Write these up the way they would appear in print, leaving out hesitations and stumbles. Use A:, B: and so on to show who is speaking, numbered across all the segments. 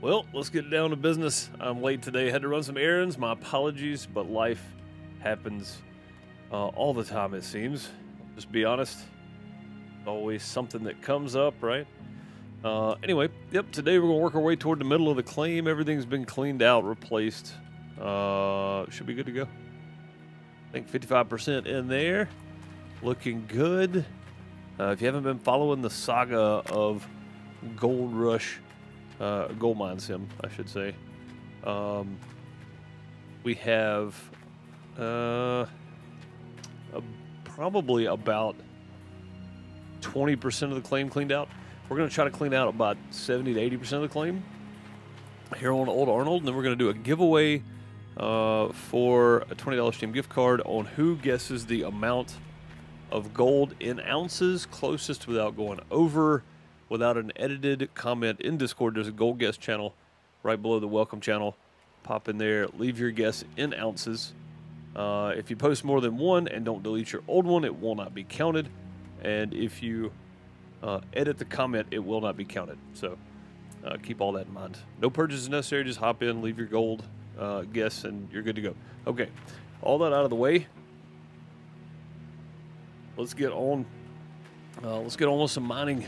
A: Well, let's get down to business. I'm late today. Had to run some errands. My apologies, but life happens all the time, it seems. Just be honest. Always something that comes up, right? Anyway, yep, today we're going to work our way toward the middle of the claim. Everything's been cleaned out, replaced. Should be good to go. I think 55% in there. Looking good. If you haven't been following the saga of Gold Rush, Gold Mine Sim, I should say, we have probably about 20% of the claim cleaned out. We're going to try to clean out about 70 to 80% of the claim here on Old Arnold, and then we're going to do a giveaway for a $20 Steam gift card on who guesses the amount of gold in ounces closest without going over, without an edited comment in Discord. There's a gold guess channel right below the welcome channel. Pop in there, leave your guess in ounces. If you post more than one and don't delete your old one, it will not be counted. And if you edit the comment, it will not be counted. So keep all that in mind. No purchases necessary. Just hop in, leave your gold guess, and you're good to go. Okay, all that out of the way. Let's get on. Let's get on with some mining.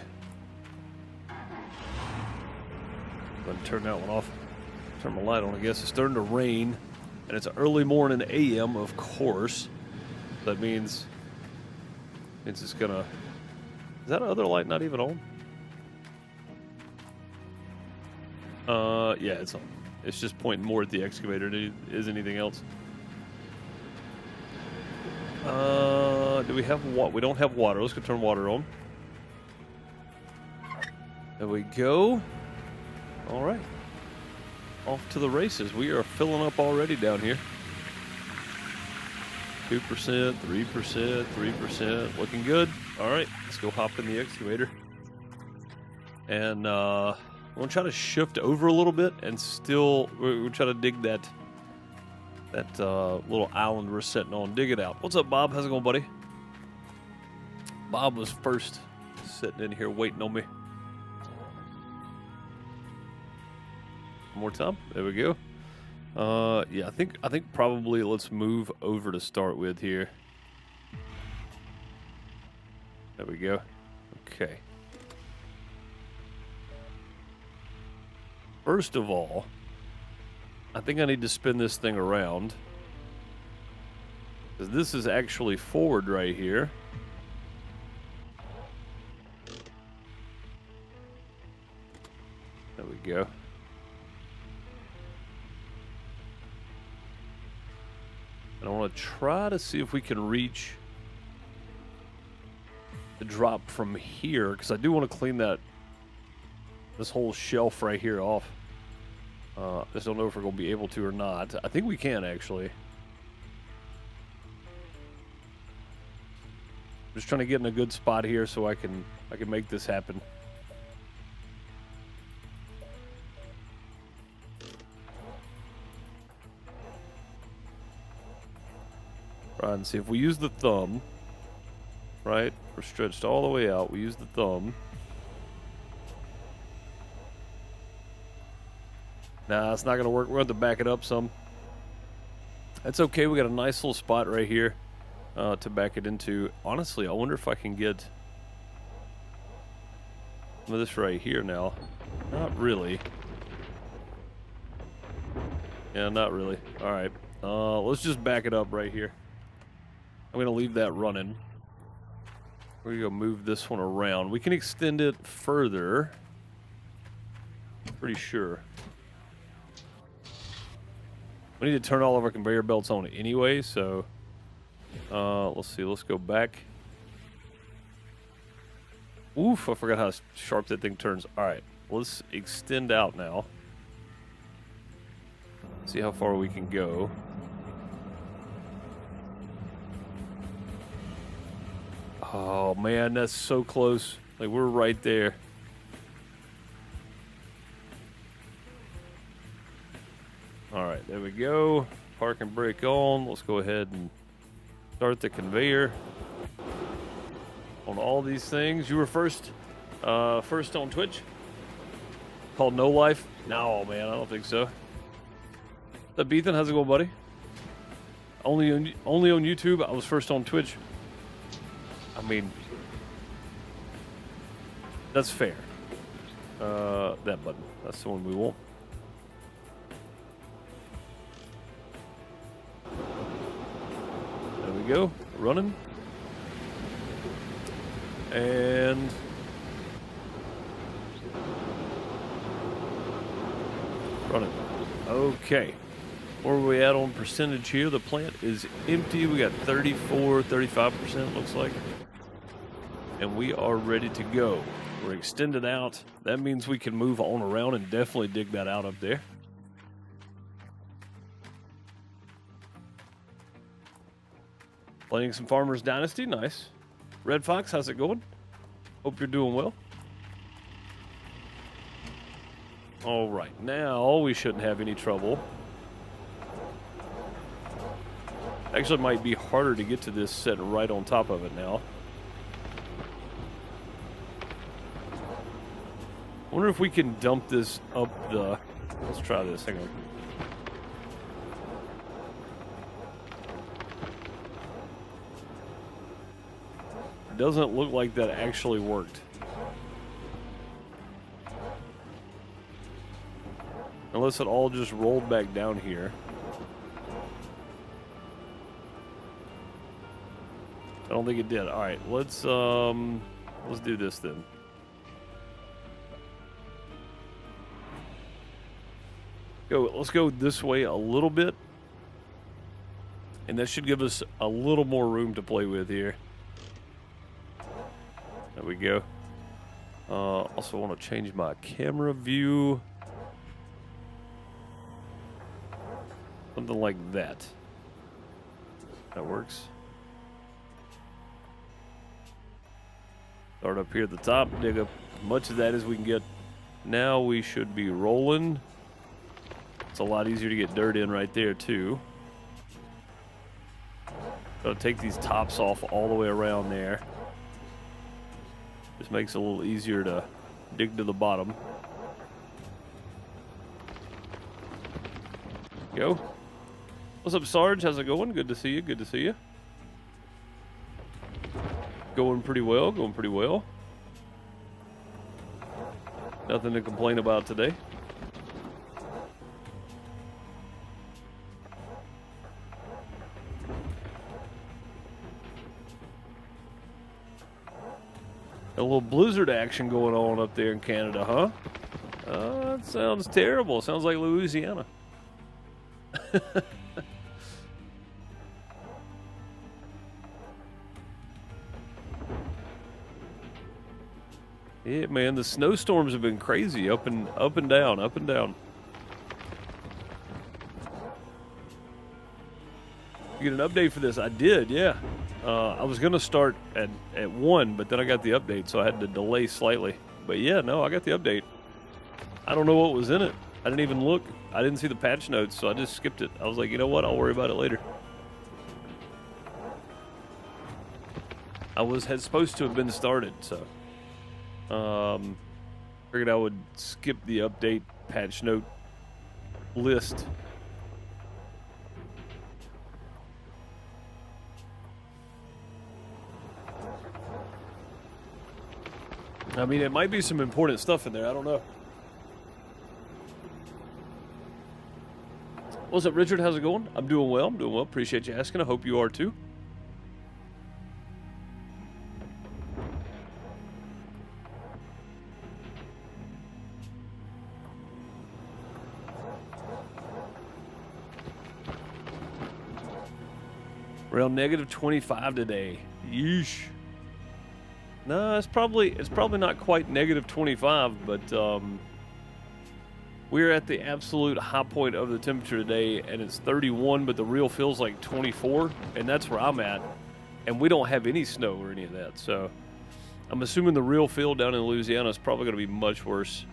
A: Go ahead and turn that one off. Turn my light on. I guess it's starting to rain, and it's early morning AM, of course. That means it's gonna. Is that other light not even on? Yeah, it's on. It's just pointing more at the excavator than it is anything else. Do we have what? We don't have water. Let's go turn water on. There we go. All right. Off to the races. We are filling up already down here. 2%, 3%, 3%. Looking good. All right. Let's go hop in the excavator. And we're going to try to shift over a little bit and still, we'll try to dig that little island we're sitting on. Dig it out. What's up, Bob? How's it going, buddy? Bob was first sitting in here waiting on me. One more time. There we go. Yeah, I think probably let's move over to start with here. There we go. Okay. First of all, I think I need to spin this thing around, because this is actually forward right here. There we go. And I want to try to see if we can reach the drop from here, because I do want to clean this whole shelf right here off. I just don't know if we're going to be able to or not. I think we can, actually. I'm just trying to get in a good spot here so I can make this happen. Right, and see if we use the thumb, right? We're stretched all the way out. We use the thumb. Nah, it's not going to work. We're going to have to back it up some. That's okay. We got a nice little spot right here to back it into. Honestly, I wonder if I can get some of this right here now. Not really. Yeah, not really. All right. Let's just back it up right here. I'm going to leave that running. We're going to go move this one around. We can extend it further. Pretty sure. We need to turn all of our conveyor belts on anyway, so let's see. Let's go back. Oof, I forgot how sharp that thing turns. All right, let's extend out now. See how far we can go. Oh, man, that's so close. Like, we're right there. All right, there we go. Park and brake on. Let's go ahead and start the conveyor on all these things. You were first on Twitch? Called No Life? No, man, I don't think so. What's up, Ethan? How's it going, buddy? Only on YouTube. I was first on Twitch. I mean, that's fair. That button. That's the one we want. There we go. Running. And running. Okay. Where are we at on percentage here? The plant is empty. We got 34, 35% looks like. And we are ready to go. We're extended out. That means we can move on around and definitely dig that out up there. Playing some Farmers Dynasty. Nice. Red Fox, how's it going? Hope you're doing well. All right. Now we shouldn't have any trouble. Actually, it might be harder to get to this sitting right on top of it now. I wonder if we can dump this up the... Let's try this. Hang on. It doesn't look like that actually worked. Unless it all just rolled back down here. I don't think it did. All right, let's do this then. Let's go this way a little bit. And that should give us a little more room to play with here. There we go. Also want to change my camera view. Something like that. That works. Start up here at the top, dig up as much of that as we can get. Now we should be rolling. It's a lot easier to get dirt in right there too. Gotta take these tops off all the way around there. Just makes it a little easier to dig to the bottom. Go. What's up, Sarge? How's it going? Good to see you. Good to see you. Going pretty well. Going pretty well. Nothing to complain about today. A little blizzard action going on up there in Canada, huh? That sounds terrible. Sounds like Louisiana. Yeah, man, the snowstorms have been crazy, up and down, up and down. You get an update for this? I did, yeah. I was gonna start at 1, but then I got the update, so I had to delay slightly. But yeah, no, I got the update. I don't know what was in it. I didn't even look. I didn't see the patch notes, so I just skipped it. I was like, you know what? I'll worry about it later. Had supposed to have been started, so figured I would skip the update patch note list. I mean, it might be some important stuff in there. I don't know. What's up, Richard? How's it going? I'm doing well. I'm doing well. Appreciate you asking. I hope you are too. Around negative 25 today. Yeesh. No, it's probably not quite negative 25, but we're at the absolute high point of the temperature today, and it's 31, but the real feels like 24, and that's where I'm at. And we don't have any snow or any of that, so I'm assuming the real feel down in Louisiana is probably going to be much worse.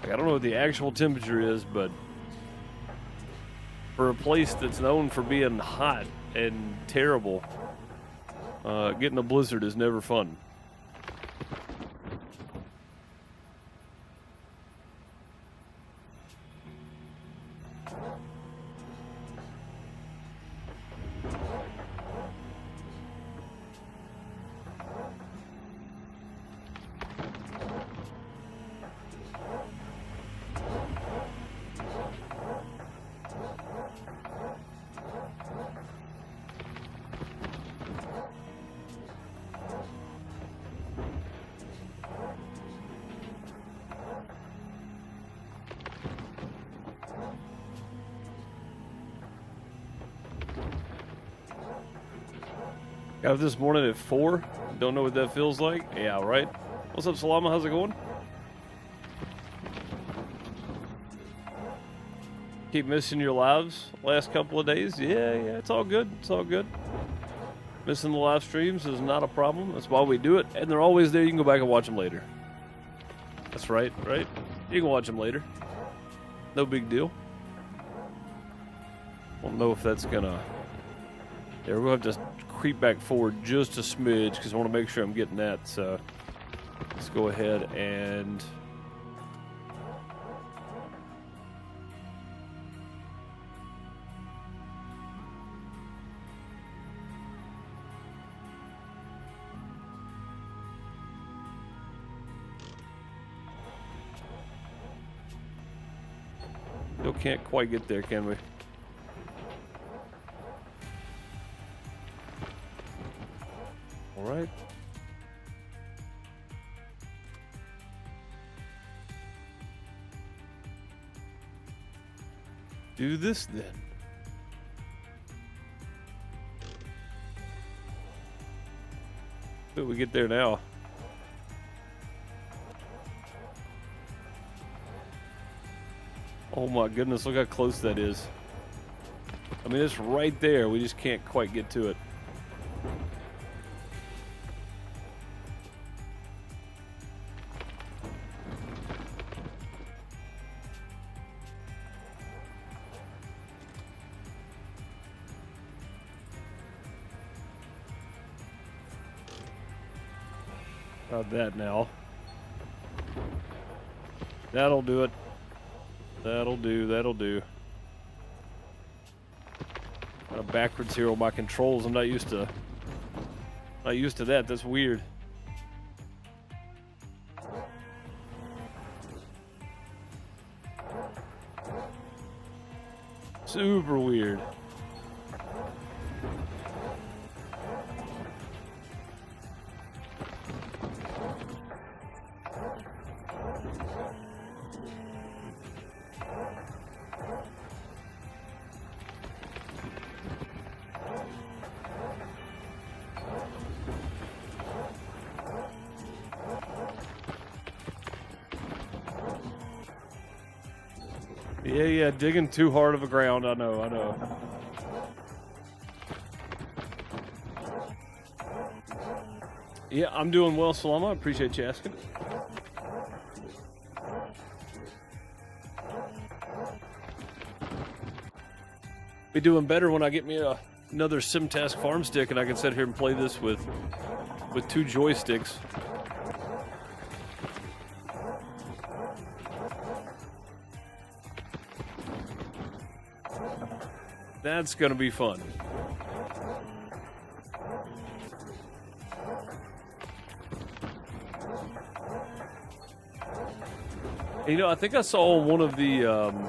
A: Like, I don't know what the actual temperature is, but for a place that's known for being hot and terrible, getting a blizzard is never fun. Got up this morning at 4. Don't know what that feels like. Yeah, right. What's up, Salama? How's it going? Keep missing your lives last couple of days. Yeah, it's all good. It's all good. Missing the live streams is not a problem. That's why we do it. And they're always there. You can go back and watch them later. That's right, right? You can watch them later. No big deal. I don't know if that's gonna... There, we'll have to creep back forward just a smidge because I want to make sure I'm getting that. So let's go ahead and... Still can't quite get there, can we? All right. Do this then. Did we get there now? Oh my goodness, look how close that is. I mean, it's right there. We just can't quite get to it. About that now. That'll do it. That'll do, that'll do. Got a backwards here on my controls. I'm not used to that. That's weird. Super weird. Yeah, digging too hard of a ground. I know. Yeah, I'm doing well, Salama. I appreciate you asking. Be doing better when I get me another SimTask farm stick and I can sit here and play this with 2 joysticks. That's going to be fun. You know, I think I saw one of the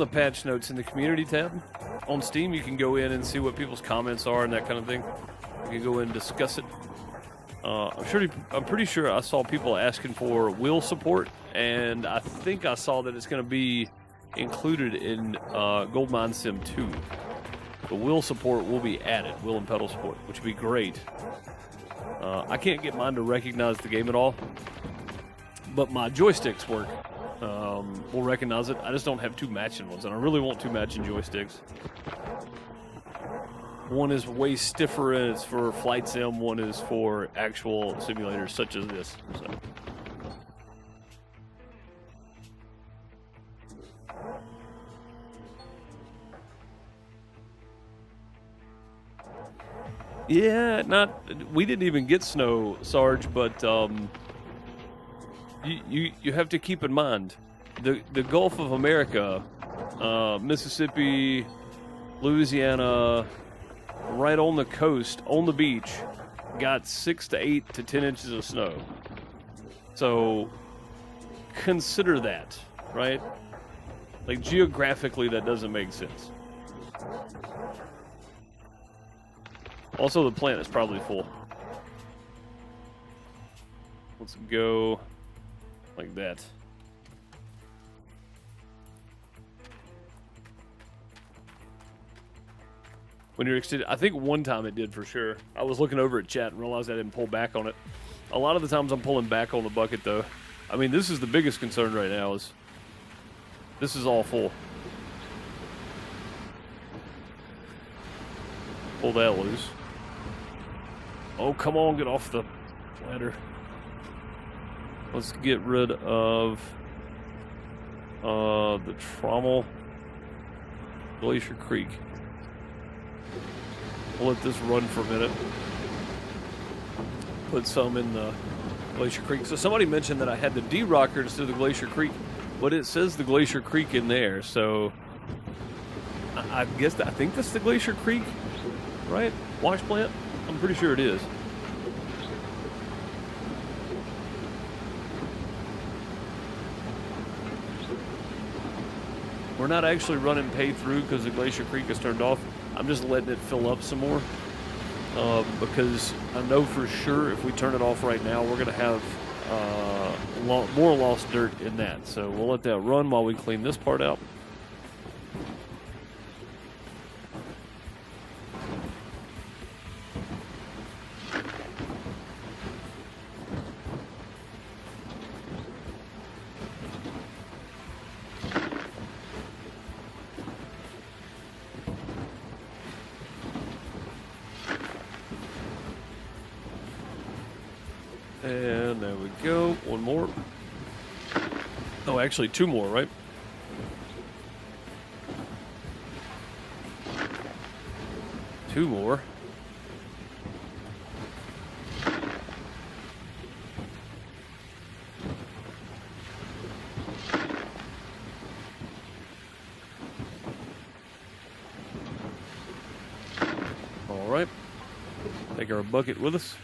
A: patch notes in the community tab on Steam. You can go in and see what people's comments are and that kind of thing. You can go in and discuss it. I'm pretty sure I saw people asking for wheel support, and I think I saw that it's going to be included in Gold Mine Sim 2. The wheel support will be added, wheel and pedal support, which would be great. I can't get mine to recognize the game at all, but my joysticks work. Will recognize it. I just don't have 2 matching ones, and I really want 2 matching joysticks. One is way stiffer and it's for flight sim. One is for actual simulators such as this. So. Yeah, we didn't even get snow, Sarge, but you have to keep in mind the Gulf of America, Mississippi, Louisiana, right on the coast, on the beach, got 6 to 8 to 10 inches of snow. So consider that, right? Like geographically, that doesn't make sense. Also, the plant is probably full. Let's go like that. When you're extended, I think one time it did for sure. I was looking over at chat and realized I didn't pull back on it. A lot of the times I'm pulling back on the bucket though. I mean, this is the biggest concern right now is this is all full. Pull that loose. Oh, come on, get off the ladder. Let's get rid of the trommel. Glacier Creek. We'll let this run for a minute. Put some in the Glacier Creek. So somebody mentioned that I had the D-Rocker instead of the Glacier Creek, but it says the Glacier Creek in there, so I think that's the Glacier Creek, right? Wash plant? I'm pretty sure it is. We're not actually running pay through because the Glacier Creek is turned off. I'm just letting it fill up some more because I know for sure if we turn it off right now, we're going to have more lost dirt in that. So we'll let that run while we clean this part out. And there we go. One more. Oh, actually, 2 more, right? Two more. All right. Take our bucket with us.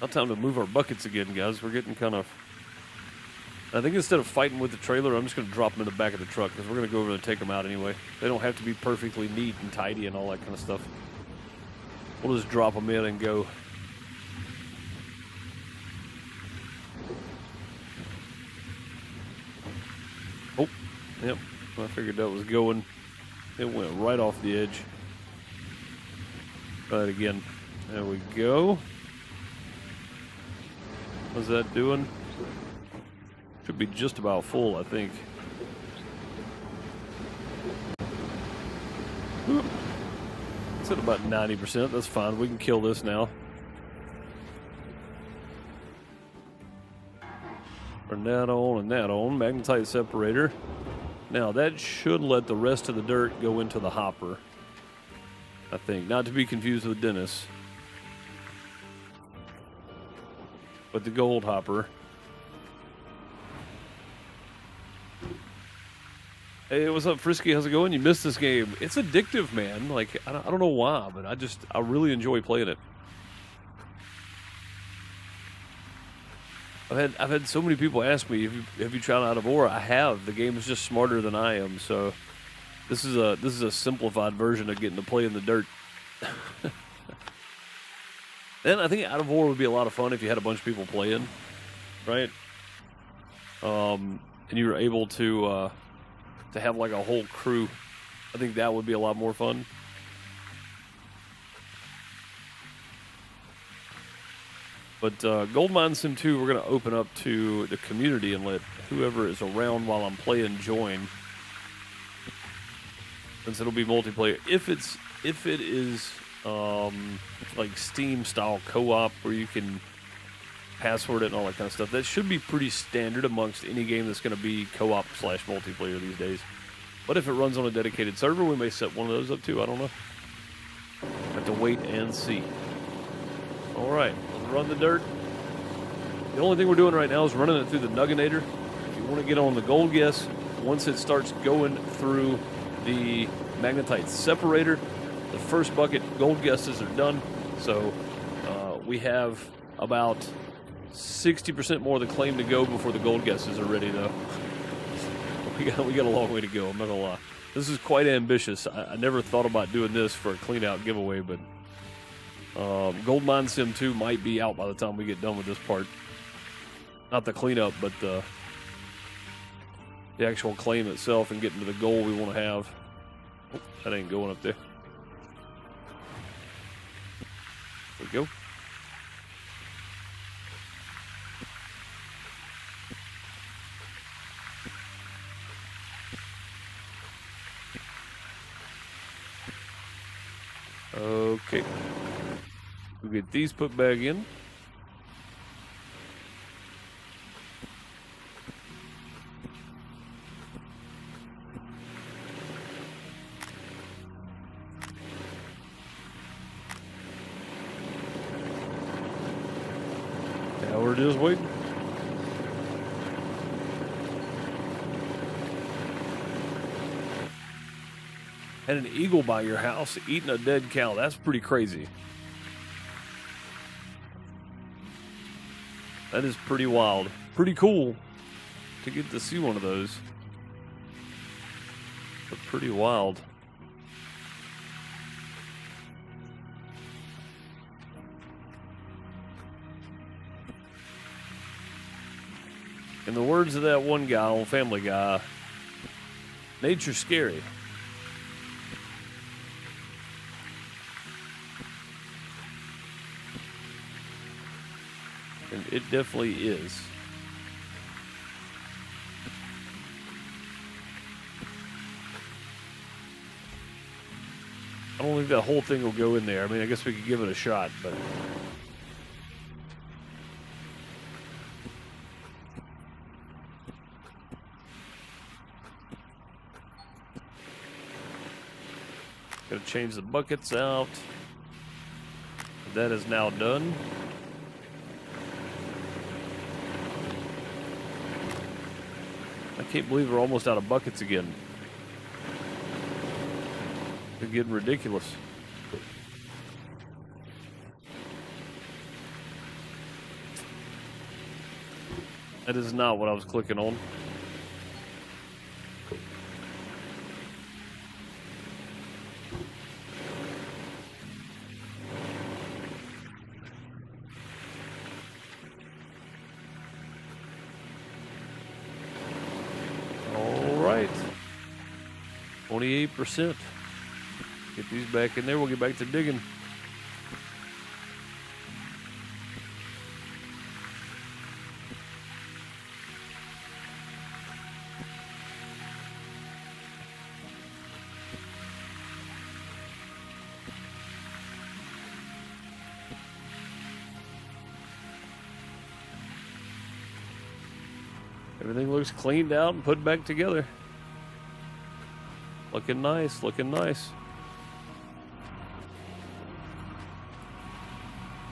A: Now time to move our buckets again, guys. We're getting kind of... I think instead of fighting with the trailer, I'm just going to drop them in the back of the truck because we're going to go over and take them out anyway. They don't have to be perfectly neat and tidy and all that kind of stuff. We'll just drop them in and go. Oh, yep. I figured that was going. It went right off the edge. Try it again. There we go. What's that doing? Should be just about full, I think. It's at about 90%. That's fine. We can kill this now. Turn that on and that on. Magnetite separator. Now, that should let the rest of the dirt go into the hopper, I think. Not to be confused with Dennis. But the gold hopper. Hey, what's up, Frisky? How's it going? You missed this game. It's addictive, man. Like, I don't know why, but I really enjoy playing it. I've had so many people ask me, have you tried Out of Ore? I have. The game is just smarter than I am, so this is a simplified version of getting to play in the dirt. And I think Out of Ore would be a lot of fun if you had a bunch of people playing, right? And you were able to have like a whole crew. I think that would be a lot more fun. But Gold Mine Sim 2, we're going to open up to the community and let whoever is around while I'm playing join. Since it'll be multiplayer. If it is like Steam style co-op where you can password it and all that kind of stuff. That should be pretty standard amongst any game that's going to be co-op / multiplayer these days. But if it runs on a dedicated server, we may set one of those up too. I don't know. Have to wait and see. All right, let's run the dirt. The only thing we're doing right now is running it through the Nugginator. If you want to get on the gold guess, once it starts going through the magnetite separator, the first bucket gold guesses are done. So we have about 60% more of the claim to go before the gold guesses are ready, though. We got a long way to go, I'm not gonna lie. This is quite ambitious. I never thought about doing this for a clean out giveaway, but Gold Mine Sim 2 might be out by the time we get done with this part. Not the cleanup, but the actual claim itself and getting to the goal we want to have. Oh, that ain't going up there. There we go. Okay. We'll get these put back in. Now we're just waiting. Had an eagle by your house eating a dead cow. That's pretty crazy. That is pretty wild. Pretty cool to get to see one of those. But pretty wild. In the words of that one guy on Family Guy, nature's scary. And it definitely is. I don't think that whole thing will go in there. I mean, I guess we could give it a shot, but... Gotta change the buckets out. That is now done. I can't believe we're almost out of buckets again. They're getting ridiculous. That is not what I was clicking on. All right. 28%. Get these back in there. We'll get back to digging. Everything looks cleaned out and put back together. Looking nice, looking nice.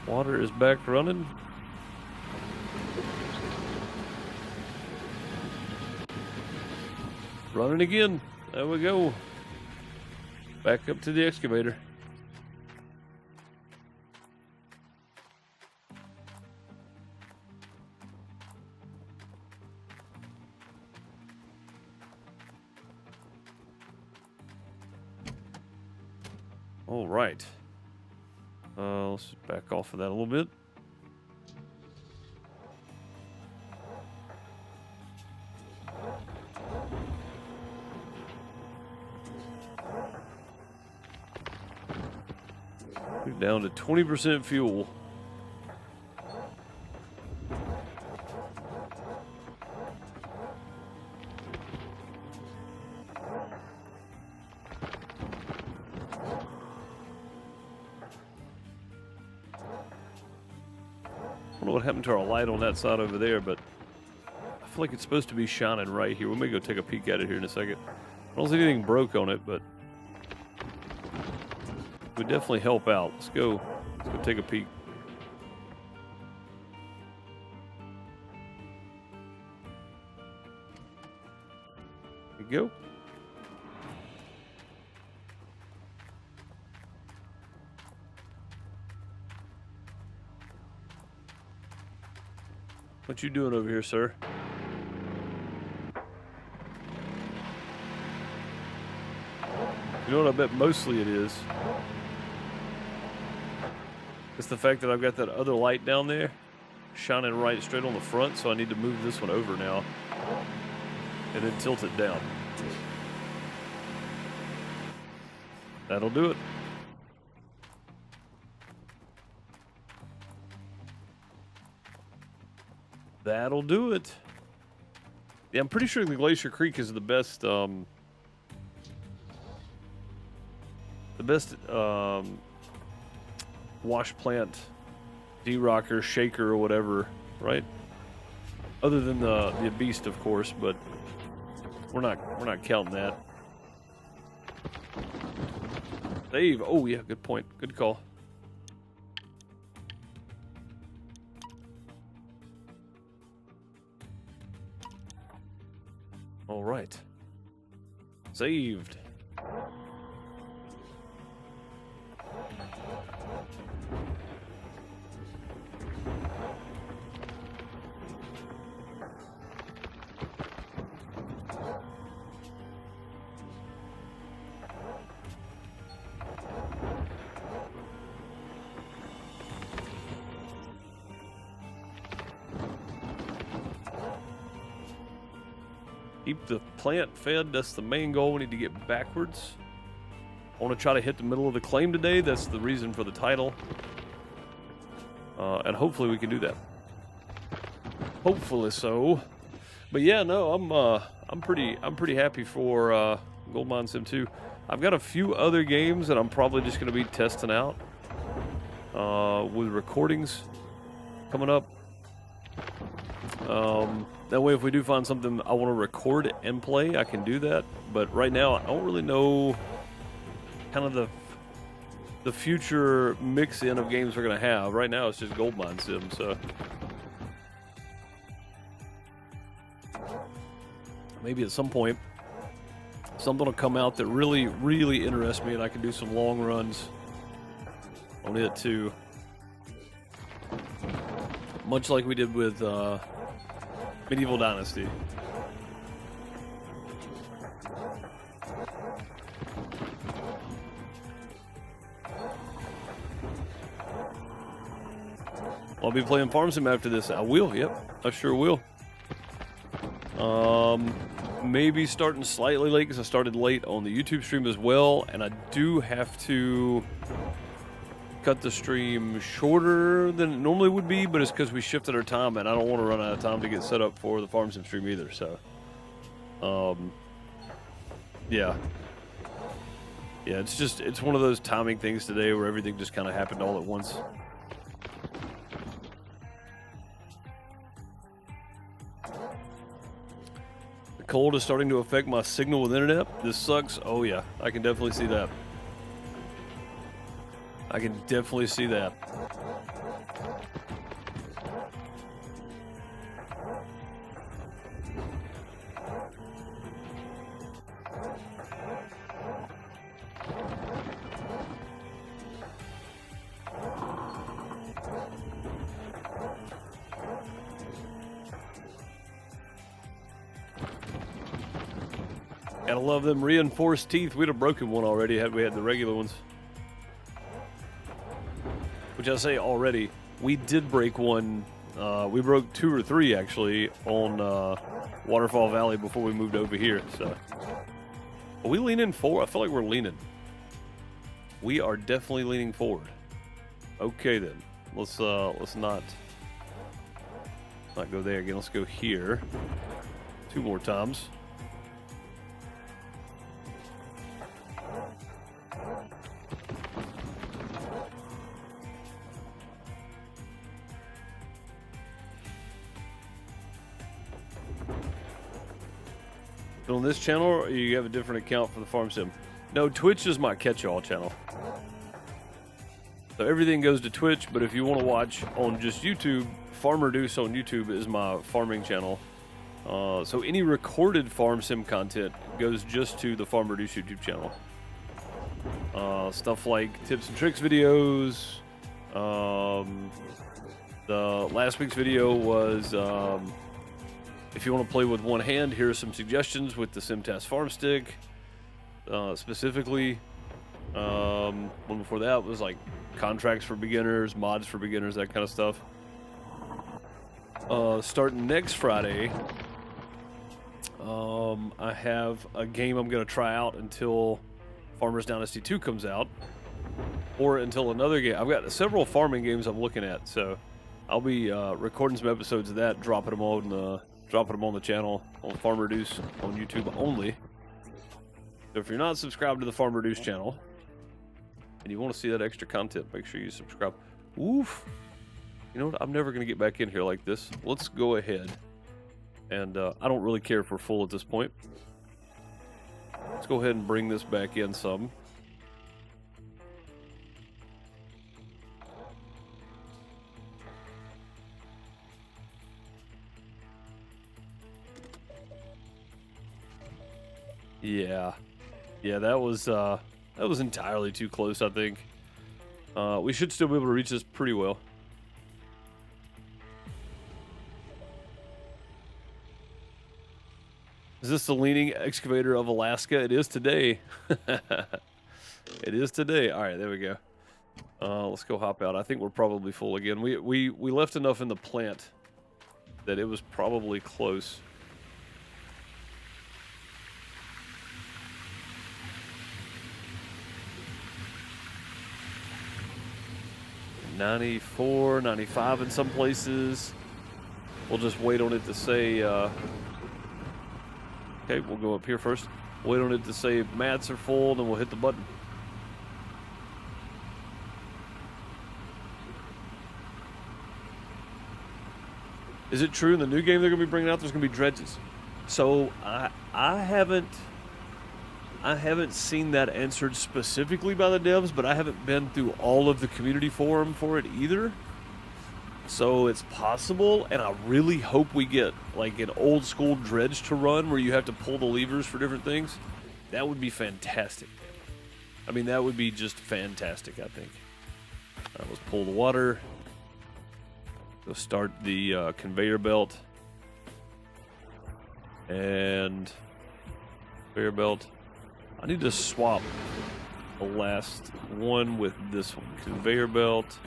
A: Water is back running. Running again. There we go. Back up to the excavator. All right. Let's just back off of that a little bit. We're down to 20% fuel. what happened to our light on that side over there, but I feel like it's supposed to be shining right here. We may go take a peek at it here in a second. I don't see anything broke on it, but it would definitely help out. Let's go take a peek. There you go. What you doing over here, sir? You know what I bet mostly it is? It's the fact that I've got that other light down there shining right straight on the front, so I need to move this one over now and then tilt it down. That'll do it. That'll do it. Yeah, I'm pretty sure the Glacier Creek is the best, wash plant, de-rocker, shaker, or whatever, right? Other than the Beast, of course, but we're not counting that. Save. Oh yeah, good point. Good call. All right. Saved. Keep the plant fed. That's the main goal. We need to get backwards. I want to try to hit the middle of the claim today. That's the reason for the title. And hopefully we can do that. Hopefully so. But yeah, no, I'm pretty happy for Gold Mine Sim 2. I've got a few other games that I'm probably just going to be testing out with recordings coming up. That way, if we do find something I want to record and play, I can do that. But right now, I don't really know kind of the future mix-in of games we're going to have. Right now, it's just Gold Mine Sim, so maybe at some point, something will come out that really, really interests me, and I can do some long runs on it, too. Much like we did with Medieval Dynasty. I'll be playing Farm Sim after this. I will, yep. I sure will. Maybe starting slightly late because I started late on the YouTube stream as well, and I do have to cut the stream shorter than it normally would be, but it's because we shifted our time, and I don't want to run out of time to get set up for the Farm Sim stream either, so yeah, it's one of those timing things today where everything just kind of happened all at once. The cold is starting to affect my signal with internet. This sucks. Oh yeah, I can definitely see that. I can definitely see that. Gotta love them reinforced teeth. We'd have broken one already had we had the regular ones. Which I say already, we did break one. We broke 2 or 3 actually on Waterfall Valley before we moved over here. So, are we leaning forward? I feel like we're leaning. We are definitely leaning forward. Okay then, let's not go there again. Let's go here 2 more times. But on this channel, you have a different account for the farm sim. No, Twitch is my catch-all channel. So everything goes to Twitch, but if you want to watch on just YouTube, FarmerDeuce on YouTube is my farming channel. So any recorded farm sim content goes just to the FarmerDeuce YouTube channel. Stuff like tips and tricks videos. The last week's video was if you want to play with one hand, here are some suggestions with the SimTask Farm Stick. Specifically, one before that was like contracts for beginners, mods for beginners, that kind of stuff. Starting next Friday, I have a game I'm going to try out until Farmers Dynasty 2 comes out, or until another game. I've got several farming games I'm looking at, so I'll be recording some episodes of that, dropping them on the channel on FarmerDeuce on YouTube only. So if you're not subscribed to the FarmerDeuce channel and you want to see that extra content, make sure you subscribe. Oof. You know what? I'm never going to get back in here like this. Let's go ahead. And I don't really care if we're full at this point. Let's go ahead and bring this back in some. Yeah, that was entirely too close, I think. We should still be able to reach this pretty well. Is this the leaning excavator of Alaska? It is today. It is today. All right, there we go. Let's go hop out. I think we're probably full again. We left enough in the plant that it was probably close. $94, $95 in some places. We'll just wait on it to say, okay, we'll go up here first. Wait on it to say mats are full, then we'll hit the button. Is it true in the new game they're going to be bringing out there's going to be dredges? So I haven't seen that answered specifically by the devs, but I haven't been through all of the community forum for it either. So it's possible, and I really hope we get like an old school dredge to run where you have to pull the levers for different things. That would be fantastic. I mean, that would be just fantastic, I think. Let's pull the water. Go start the conveyor belt. And conveyor belt. I need to swap the last one with this one. Conveyor belt.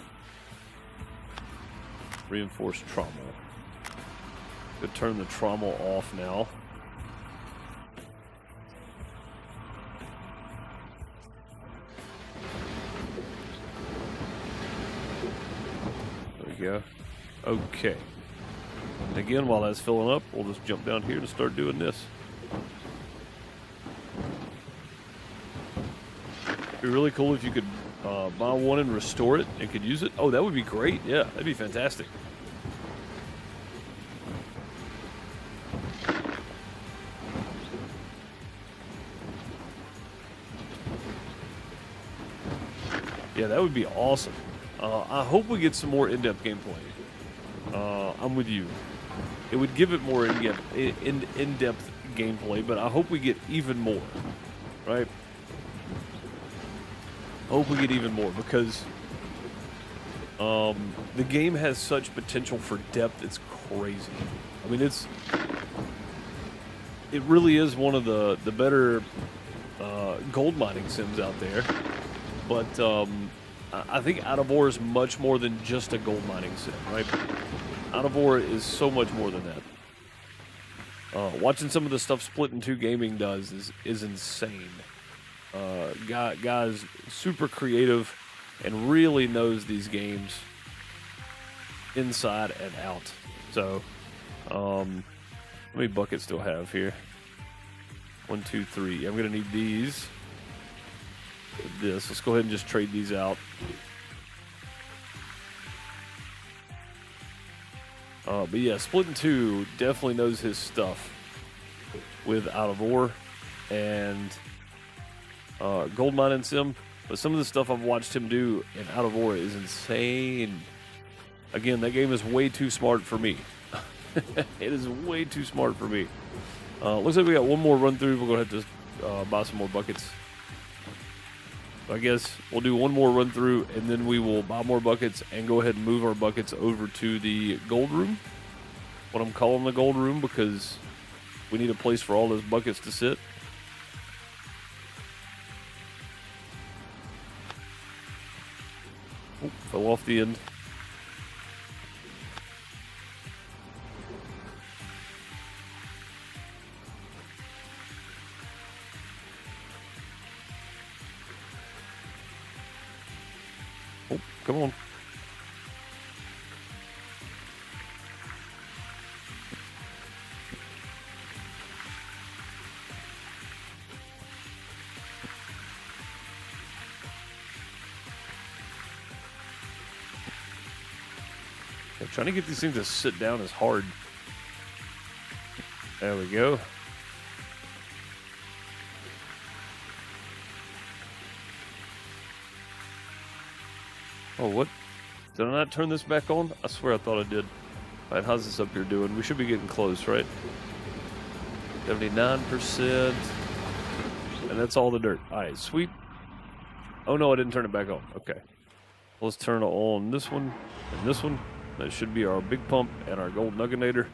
A: Reinforced trommel. Could turn the trommel off now. There we go. Okay. And again, while that's filling up, we'll just jump down here and start doing this. It'd be really cool if you could buy one and restore it and could use it. Oh, that would be great. Yeah, that'd be fantastic. Yeah, that would be awesome. I hope we get some more in-depth gameplay. I'm with you. It would give it more in-depth gameplay, but I hope we get even more, right? I hope we get even more because the game has such potential for depth. It's crazy. I mean, it really is one of the better gold mining sims out there. But I think Out of Ore is much more than just a gold mining sim, right? Out of Ore is so much more than that. Watching some of the stuff Split in Two Gaming does is insane. Guy's super creative and really knows these games inside and out. So, how many buckets do I have here? 1, 2, 3. I'm gonna need these. This. Let's go ahead and just trade these out. But yeah, Split in Two definitely knows his stuff. with Out of Ore and Gold Mining Sim, but some of the stuff I've watched him do in Out of Ore is insane. Again, that game is way too smart for me. It is way too smart for me. Looks like we got one more run through. We're going to have to buy some more buckets. I guess we'll do one more run through, and then we will buy more buckets and go ahead and move our buckets over to the gold room. What I'm calling the gold room, because we need a place for all those buckets to sit. Oh, fell off the end. Oh, come on. Yeah, trying to get these things to sit down is hard. There we go. Oh, what? Did I not turn this back on? I swear I thought I did. All right, how's this up here doing? We should be getting close, right? 79%. And that's all the dirt. All right, sweet. Oh, no, I didn't turn it back on. Okay. Let's turn on this one and this one. That should be our big pump and our gold nugginator.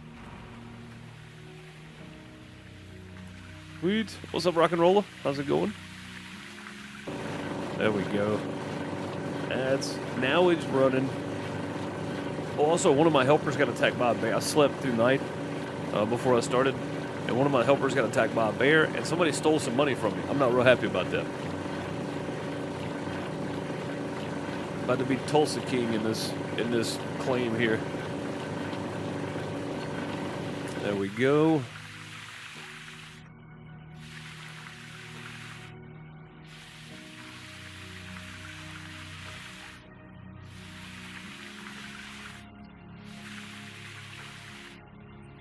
A: Sweet. What's up, Rock and Roller? How's it going? There we go. Now it's running. Oh, also, one of my helpers got attacked by a bear. I slept through night before I started, and one of my helpers got attacked by a bear, and somebody stole some money from me. I'm not real happy about that. About to be Tulsa King in this claim here. There we go.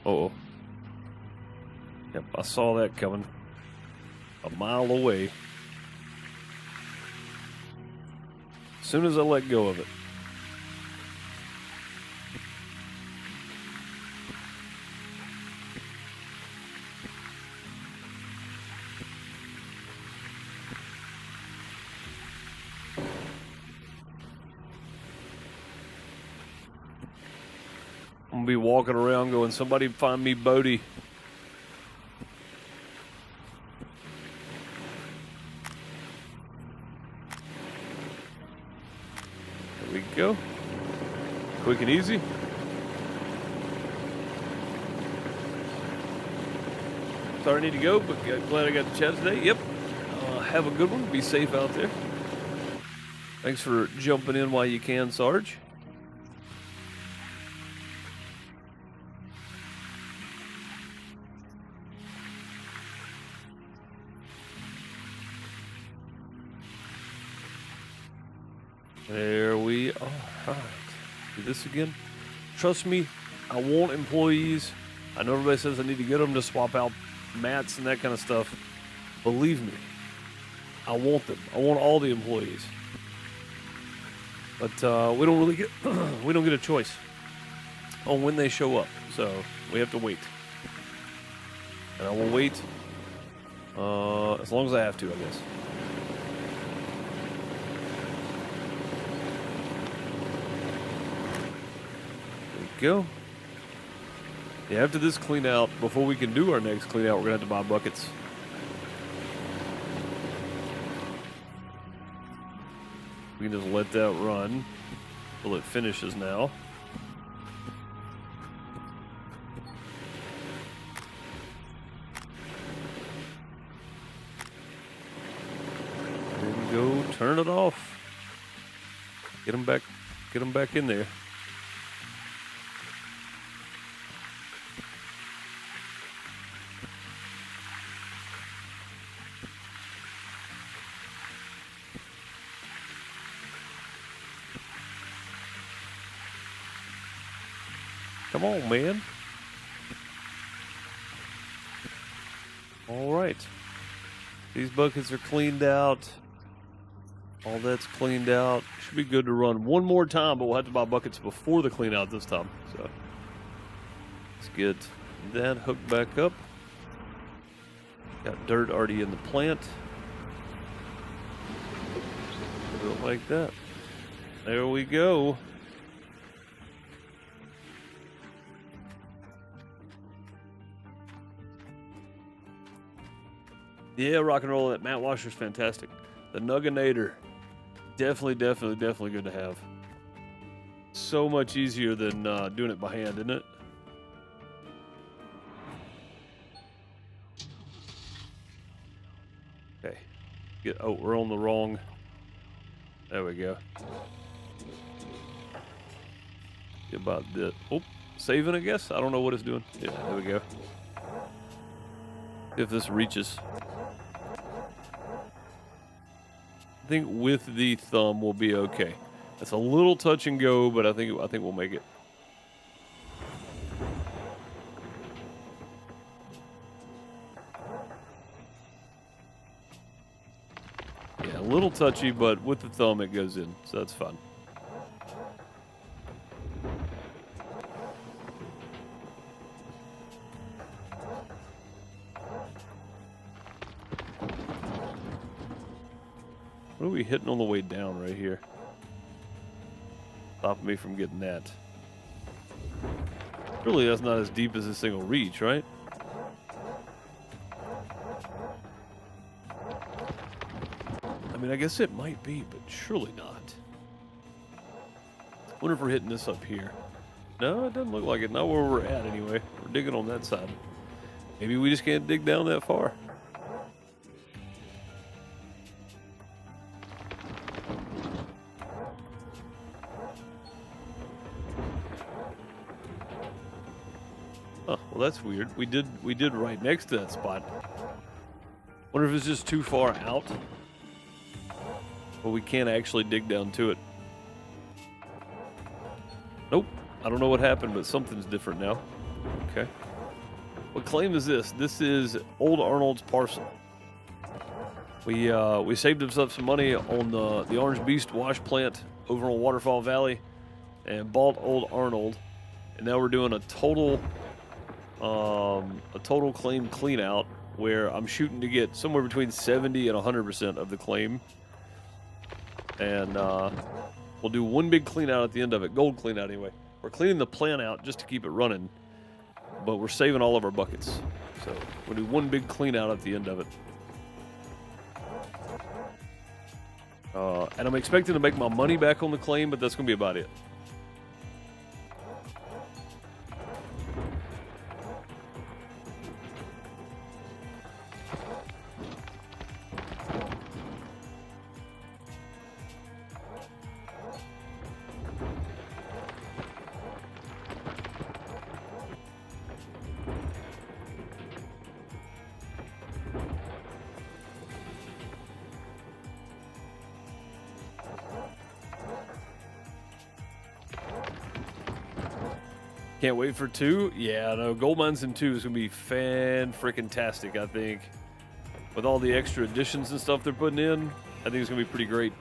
A: Uh-oh. Yep, I saw that coming a mile away. As soon as I let go of it. I'm gonna be walking around going, somebody find me Bodie. There we go. Quick and easy. Sorry I need to go, but glad I got to chat today. Yep. Have a good one. Be safe out there. Thanks for jumping in while you can, Sarge. There we are. All right. Do this again. Trust me, I want employees. I know everybody says I need to get them to swap out mats and that kind of stuff. Believe me, I want them. I want all the employees. But we don't really get we don't get a choice on when they show up. So we have to wait. And I will wait as long as I have to, I guess. Go. Yeah, after this clean out, before we can do our next clean out, we're gonna have to buy buckets. We can just let that run till it finishes now. Then go turn it off. Get them back in there. Come on, man. All right. These buckets are cleaned out. All that's cleaned out. Should be good to run one more time, but we'll have to buy buckets before the clean out this time. So let's get that hooked back up. Got dirt already in the plant. Do it like that. There we go. Yeah, rock and roll. That mat washer is fantastic. The Nugginator, definitely good to have. So much easier than doing it by hand, isn't it? Okay. Oh, we're on the wrong. There we go. Get about that. Oh, saving, I guess. I don't know what it's doing. Yeah, there we go. If this reaches. I think with the thumb we'll be okay. It's a little touch and go, but I think we'll make it. Yeah, a little touchy, but with the thumb it goes in, so that's fine. What are we hitting on the way down right here? Stopping me from getting that. Surely that's not as deep as this thing will reach, right? I mean, I guess it might be, but surely not. Wonder if we're hitting this up here. No, it doesn't look like it. Not where we're at anyway. We're digging on that side. Maybe we just can't dig down that far. Oh, well, that's weird. We did right next to that spot. Wonder if it's just too far out. But we can't actually dig down to it. Nope. I don't know what happened, but something's different now. Okay. What claim is this? This is Old Arnold's parcel. We saved himself some money on the Orange Beast wash plant over on Waterfall Valley and bought Old Arnold. And now we're doing a total claim clean out where I'm shooting to get somewhere between 70 and 100% of the claim. And we'll do one big clean out at the end of it. Gold clean out anyway. We're cleaning the plant out just to keep it running, but we're saving all of our buckets. So we'll do one big clean out at the end of it. And I'm expecting to make my money back on the claim, but that's going to be about it. Can't wait for 2. Yeah, no, Gold Mines in 2 is going to be fan-frickin-tastic, I think. With all the extra additions and stuff they're putting in, I think it's going to be pretty great.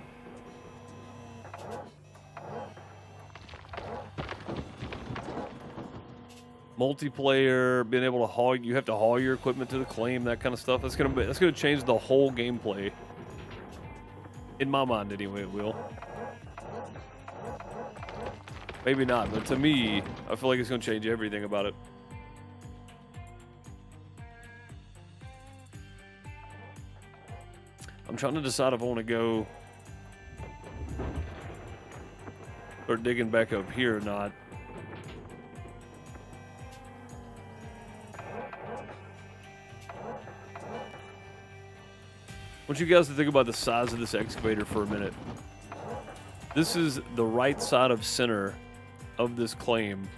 A: Multiplayer, being able to haul, you have to haul your equipment to the claim, that kind of stuff. That's going to change the whole gameplay. In my mind, anyway, it will. Maybe not, but to me, I feel like it's going to change everything about it. I'm trying to decide if I want to go start digging back up here or not. I want you guys to think about the size of this excavator for a minute. This is the right side of center of this claim.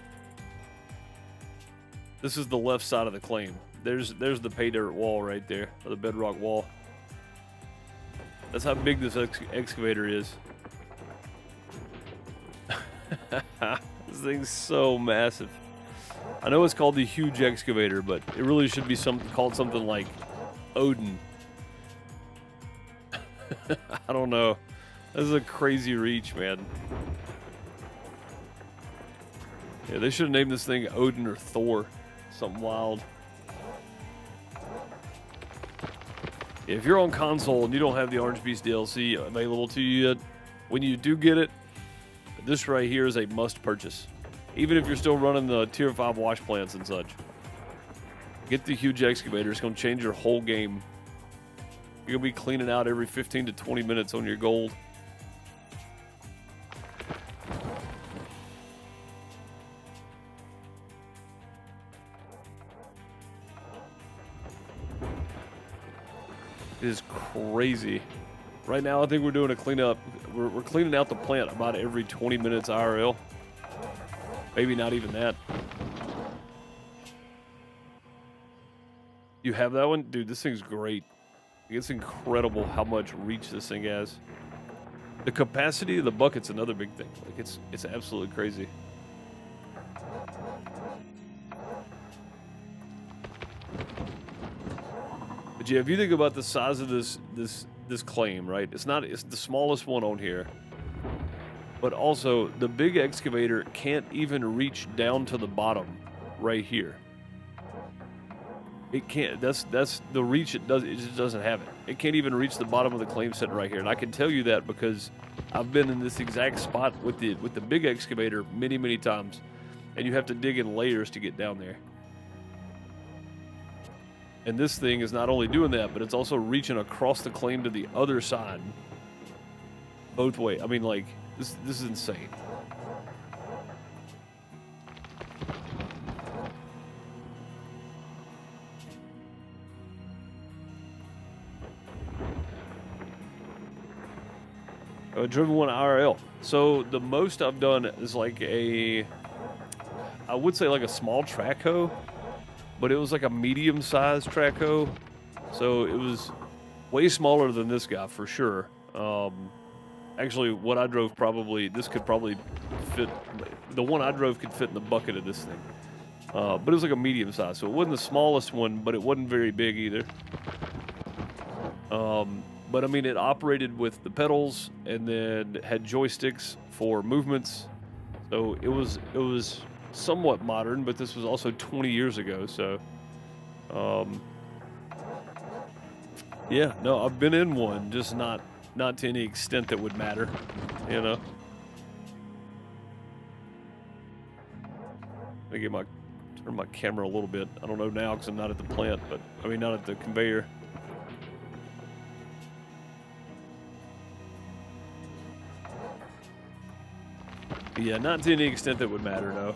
A: This is the left side of the claim. There's the pay dirt wall right there, or the bedrock wall. That's how big this excavator is. This thing's so massive. I know it's called the huge excavator, but it really should be called something like Odin. I don't know. This is a crazy reach, man. Yeah, they should have named this thing Odin or Thor. Something wild. If you're on console and you don't have the Orange Beast DLC available to you yet, when you do get it, this right here is a must purchase. Even if you're still running the Tier 5 wash plants and such. Get the huge excavator. It's going to change your whole game. You're going to be cleaning out every 15 to 20 minutes on your gold. It is crazy. Right now, I think we're doing a cleanup. We're cleaning out the plant about every 20 minutes IRL. Maybe not even that. You have that one? Dude, this thing's great. It's incredible how much reach this thing has. The capacity of the bucket's another big thing. Like it's absolutely crazy. But yeah, if you think about the size of this claim, right? It's the smallest one on here. But also, the big excavator can't even reach down to the bottom right here. It can't. That's the reach it does. It just doesn't have it. It can't even reach the bottom of the claim set right here. And I can tell you that because I've been in this exact spot with the big excavator many times, and you have to dig in layers to get down there. And this thing is not only doing that, but it's also reaching across the claim to the other side, both ways. I mean, like this is insane. Driven one IRL. So the most I've done is like I would say like a small track hoe, but it was like a medium-sized track hoe. So it was way smaller than this guy for sure. Actually, what I drove this could probably fit. The one I drove could fit in the bucket of this thing. But it was like a medium size, so it wasn't the smallest one, but it wasn't very big either. But I mean, it operated with the pedals and then had joysticks for movements. So it was somewhat modern, but this was also 20 years ago. So, yeah, no, I've been in one, just not to any extent that would matter, you know. Let me turn my camera a little bit. I don't know now because I'm not at the plant, but I mean not at the conveyor. Yeah, not to any extent that would matter, no.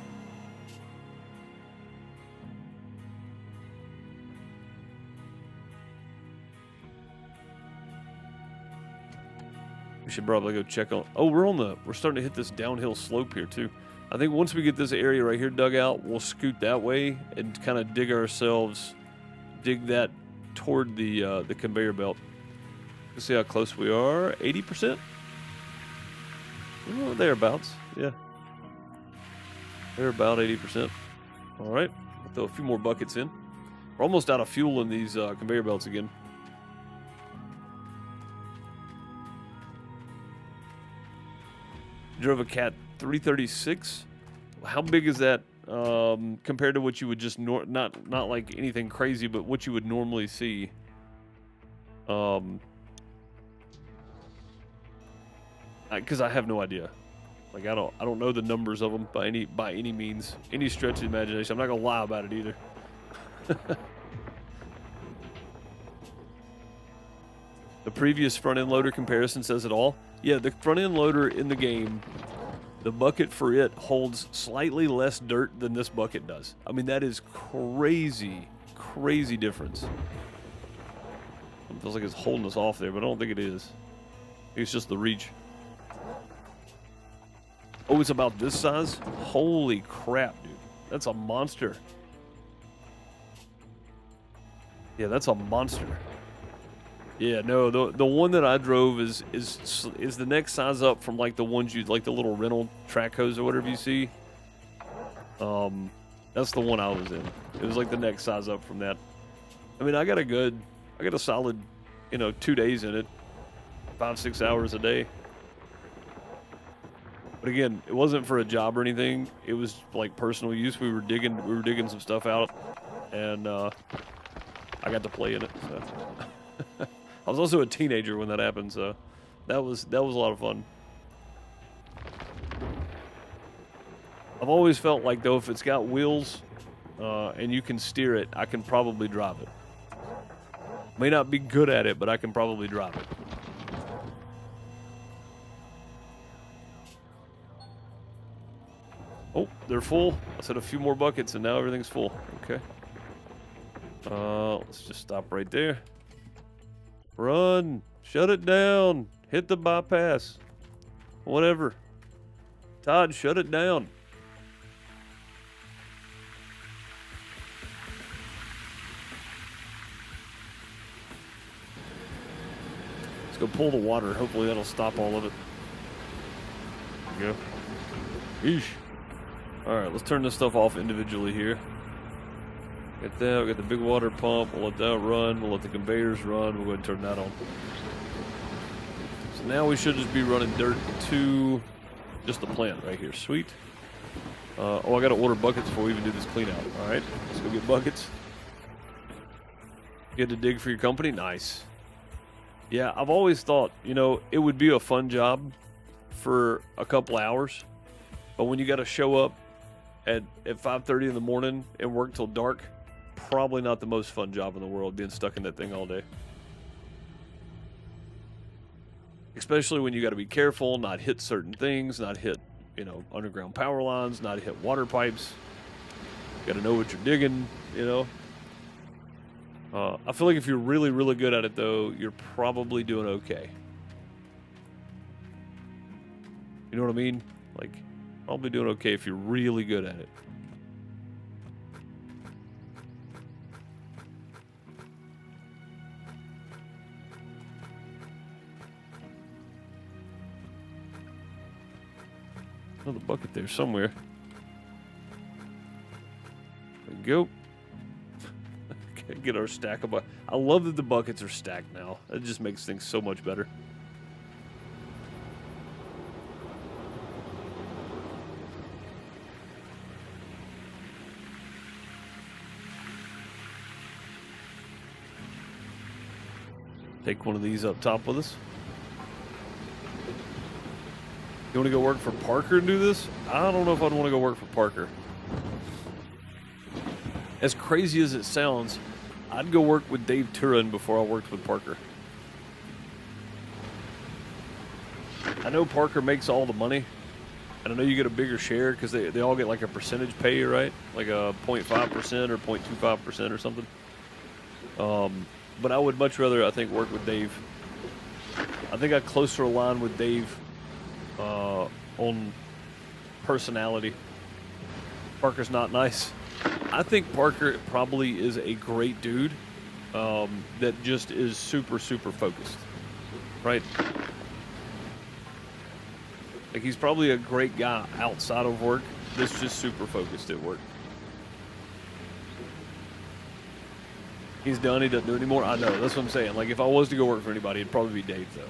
A: We should probably go check on. Oh, we're starting to hit this downhill slope here too. I think once we get this area right here dug out, we'll scoot that way and kind of dig that toward the conveyor belt. Let's see how close we are. 80%. Oh, thereabouts. Yeah. They're about 80%. All right. We'll throw a few more buckets in. We're almost out of fuel in these conveyor belts again. Drove a Cat 336. How big is that compared to what you would just not like anything crazy, but what you would normally see? Because I have no idea. Like I don't know the numbers of them by any means, any stretch of the imagination. I'm not gonna lie about it either. The previous front end loader comparison says it all. Yeah, the front end loader in the game, the bucket for it holds slightly less dirt than this bucket does. I mean, that is crazy difference. It feels like it's holding us off there, but I don't think it is. I think it's just the reach. Oh, it's about this size? Holy crap, dude. That's a monster. Yeah, that's a monster. Yeah, no, the one that I drove is the next size up from like the ones you like, the little rental track hose or whatever you see. That's the one I was in. It was like the next size up from that. I mean, I got a good I got a solid, 2 days in it, 5-6 hours a day. But again, it wasn't for a job or anything. It was like personal use. We were digging some stuff out, and I got to play in it. So I was also a teenager when that happened, so that was a lot of fun. I've always felt like, though, if it's got wheels and you can steer it, I can probably drive it. May not be good at it, but I can probably drive it. Oh, they're full. I said a few more buckets, and now everything's full. Okay. Let's just stop right there. Run. Shut it down. Hit the bypass. Whatever. Todd, shut it down. Let's go pull the water. Hopefully that'll stop all of it. There you go. Yeesh. Alright, let's turn this stuff off individually here. Get that, we got the big water pump, we'll let that run, we'll let the conveyors run, we'll go ahead and turn that on. So now we should just be running dirt to just the plant right here. Sweet. Oh, I gotta order buckets before we even do this clean out. Alright, let's go get buckets. Get to dig for your company? Nice. Yeah, I've always thought, it would be a fun job for a couple hours, but when you gotta show up at 5:30 in the morning and work till dark, probably not the most fun job in the world, being stuck in that thing all day. Especially when you got to be careful, not hit certain things, not hit, underground power lines, not hit water pipes. Got to know what you're digging, I feel like if you're really, really good at it, though, you're probably doing okay. You know what I mean? Like, probably doing okay if you're really good at it. Another bucket there somewhere. There we go. Get our stack of buckets. I love that the buckets are stacked now. It just makes things so much better. Take one of these up top with us. You want to go work for Parker and do this? I don't know if I'd want to go work for Parker. As crazy as it sounds, I'd go work with Dave Turin before I worked with Parker. I know Parker makes all the money, and I know you get a bigger share because they all get like a percentage pay, right? Like a 0.5% or 0.25% or something. But I would much rather, I think, work with Dave. I think I closer align with Dave on personality. Parker's not nice. I think Parker probably is a great dude that just is super, super focused, right? Like, he's probably a great guy outside of work that's just super focused at work. He's done, he doesn't do it anymore. I know, that's what I'm saying. Like, if I was to go work for anybody, it'd probably be Dave, though.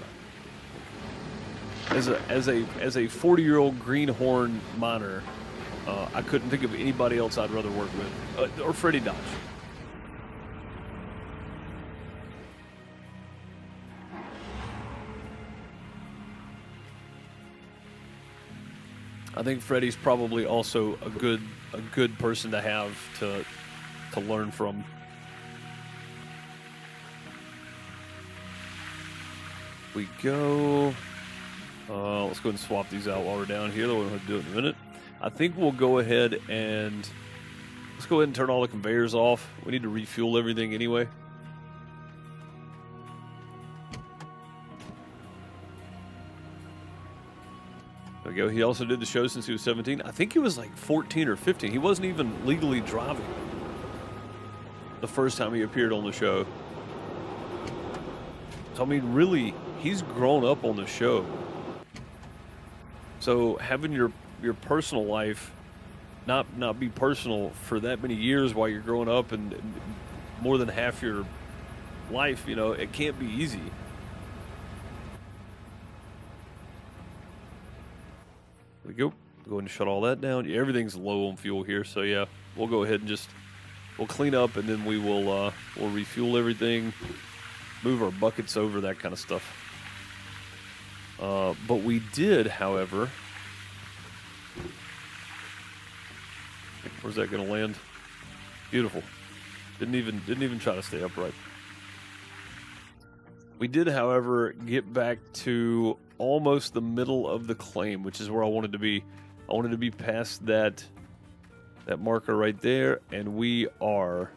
A: As a 40-year-old greenhorn miner, I couldn't think of anybody else I'd rather work with. Or Freddie Dodge. I think Freddie's probably also a good person to have to learn from. We go. Let's go ahead and swap these out while we're down here. We'll do it in a minute. I think we'll go ahead and let's go ahead and turn all the conveyors off. We need to refuel everything anyway. There we go. He also did the show since he was 17. I think he was like 14 or 15. He wasn't even legally driving the first time he appeared on the show. So, I mean, really, he's grown up on the show. So having your personal life not be personal for that many years while you're growing up, and more than half your life, you know, it can't be easy. There we go. Go ahead and shut all that down. Yeah, everything's low on fuel here, so yeah, we'll go ahead and we'll clean up, and then we'll refuel everything, move our buckets over, that kind of stuff. But we did, however. Where's that going to land? Beautiful. Didn't even try to stay upright. We did, however, get back to almost the middle of the claim, which is where I wanted to be. I wanted to be past that marker right there, and we are.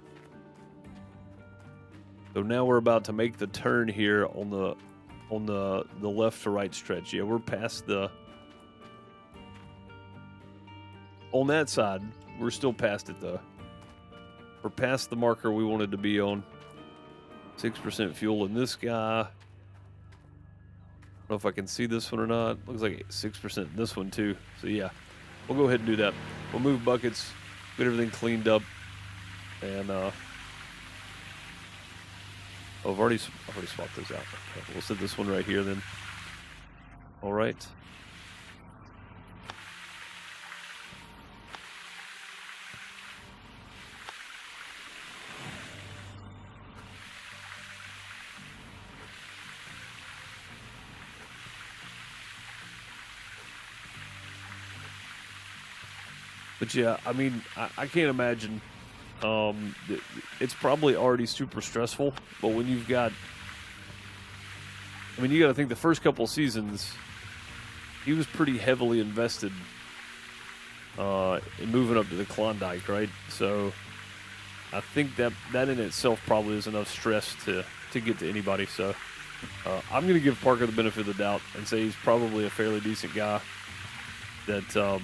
A: So now we're about to make the turn here on the left to right stretch. Yeah, we're past the. On that side, we're still past it though. We're past the marker we wanted to be on. 6% fuel in this guy. I don't know if I can see this one or not. Looks like 6% in this one too. So yeah, we'll go ahead and do that. We'll move buckets, get everything cleaned up, and I've already swapped those out. Okay, we'll set this one right here then. All right. But yeah, I mean, I can't imagine. It's probably already super stressful, but when you've got, I mean, you got to think the first couple seasons, he was pretty heavily invested in moving up to the Klondike, right? So I think that in itself probably is enough stress to get to anybody. So I'm going to give Parker the benefit of the doubt and say he's probably a fairly decent guy that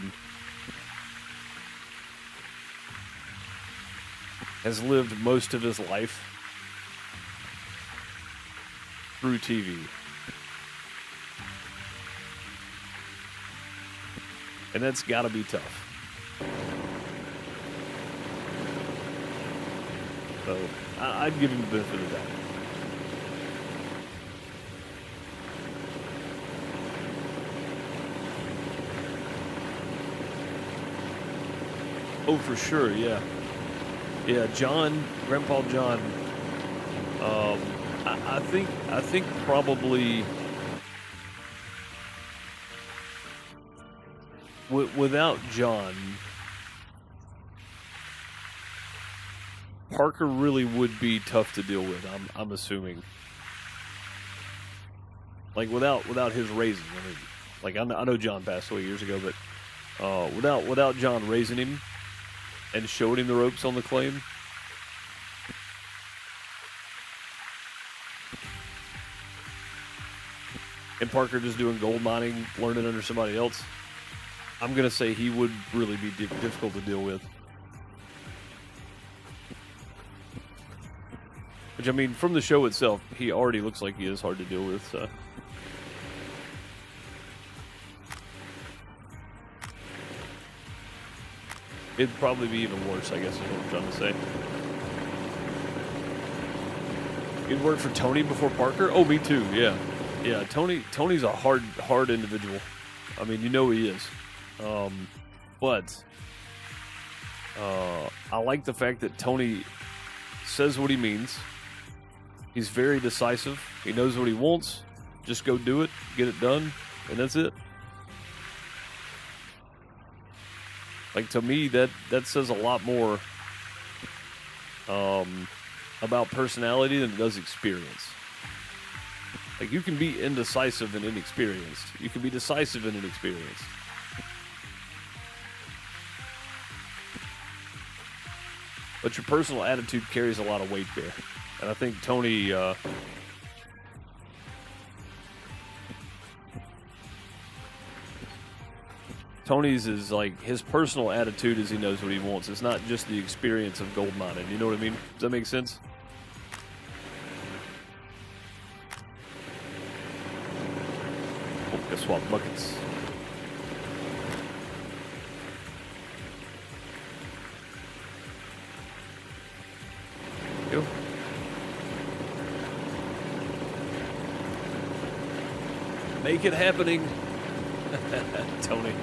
A: has lived most of his life through TV. And that's got to be tough. So I'd give him the benefit of the doubt. Oh, for sure, yeah. Yeah, John, Grandpa John. I think probably without John, Parker really would be tough to deal with. I'm assuming. Like without his raising. I mean, like I know John passed away years ago, but without John raising him and showing him the ropes on the claim. And Parker just doing gold mining, learning under somebody else. I'm going to say he would really be difficult to deal with. Which, I mean, from the show itself, he already looks like he is hard to deal with, so. It'd probably be even worse, I guess, is what I'm trying to say. You'd work for Tony before Parker? Oh, me too, yeah. Yeah, Tony's a hard individual. I mean, you know he is. But I like the fact that Tony says what he means. He's very decisive. He knows what he wants. Just go do it, get it done, and that's it. Like, to me, that says a lot more about personality than it does experience. Like, you can be indecisive and inexperienced. You can be decisive and inexperienced. But your personal attitude carries a lot of weight there. And I think Tony... Tony's is like, his personal attitude is he knows what he wants. It's not just the experience of gold mining. You know what I mean? Does that make sense? Oh, gotta swap buckets. Go. Make it happening. Tony.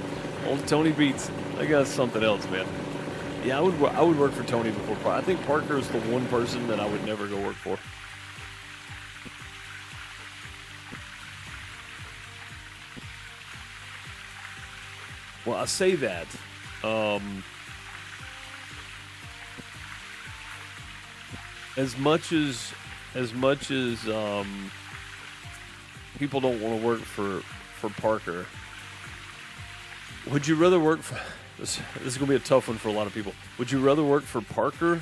A: Old Tony Beats. That guy's something else, man. Yeah, I would work for Tony before Parker. I think Parker is the one person that I would never go work for. Well, I say that. As much as people don't want to work for Parker, would you rather work for this is going to be a tough one for a lot of people. Would you rather work for Parker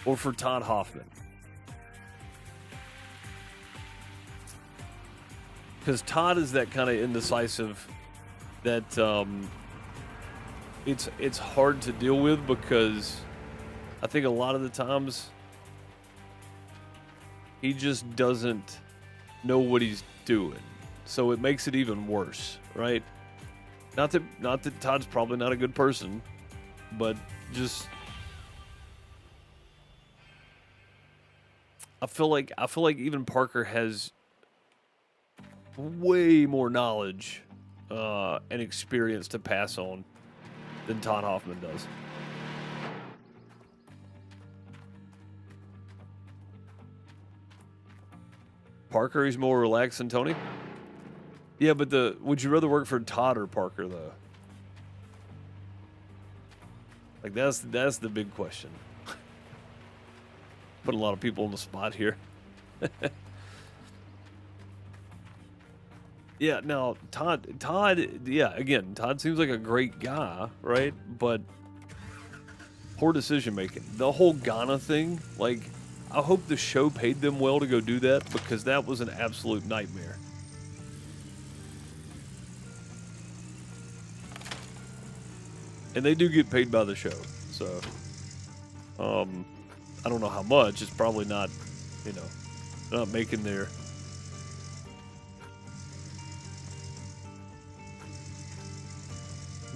A: or for Todd Hoffman? Because Todd is that kind of indecisive that it's hard to deal with, because I think a lot of the times he just doesn't know what he's doing, so it makes it even worse, right? Not that Todd's probably not a good person, but just I feel like even Parker has way more knowledge and experience to pass on than Todd Hoffman does. Parker, he's more relaxed than Tony? Yeah, but would you rather work for Todd or Parker, though? Like, that's the big question. Put a lot of people on the spot here. Yeah, now, Todd, yeah, again, Todd seems like a great guy, right? But poor decision making. The whole Ghana thing, like, I hope the show paid them well to go do that, because that was an absolute nightmare. And they do get paid by the show, so I don't know how much. It's probably not, not making their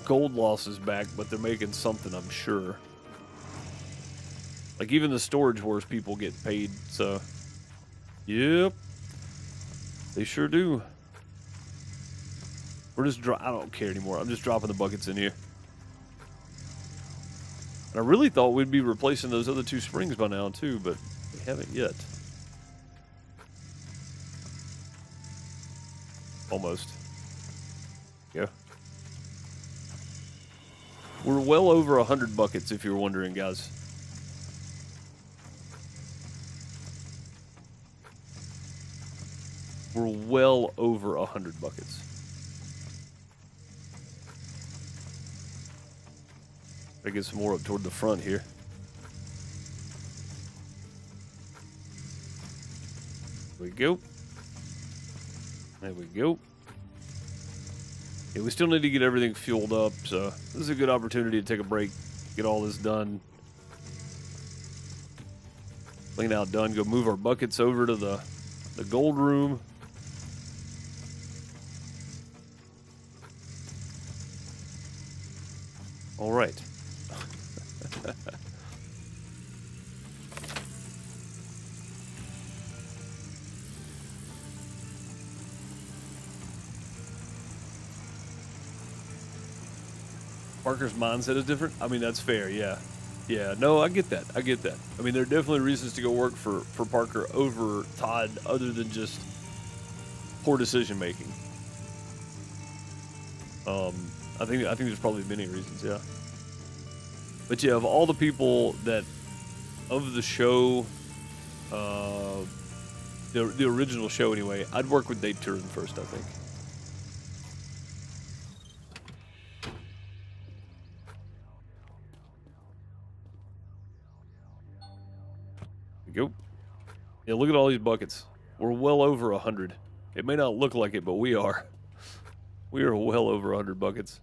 A: gold losses back, but they're making something, I'm sure. Like, even the Storage Wars people get paid, so yep, they sure do. We're just I don't care anymore. I'm just dropping the buckets in here. And I really thought we'd be replacing those other two springs by now, too, but we haven't yet. Almost. Yeah. We're well over 100 buckets, if you're wondering, guys. We're well over 100 buckets. Gotta get some more up toward the front here. There we go. There we go. Yeah, we still need to get everything fueled up, so this is a good opportunity to take a break, get all this done. Clean out done. Go move our buckets over to the gold room. All right. Parker's mindset is different. I mean, that's fair. Yeah. Yeah. No, I get that. I get that. I mean, there are definitely reasons to go work for Parker over Todd, other than just poor decision making. I think there's probably many reasons. Yeah. But yeah, of all the people of the show, the original show anyway, I'd work with Dave Turin first, I think. There we go. Yeah, look at all these buckets. We're well over 100. It may not look like it, but we are. We are well over 100 buckets.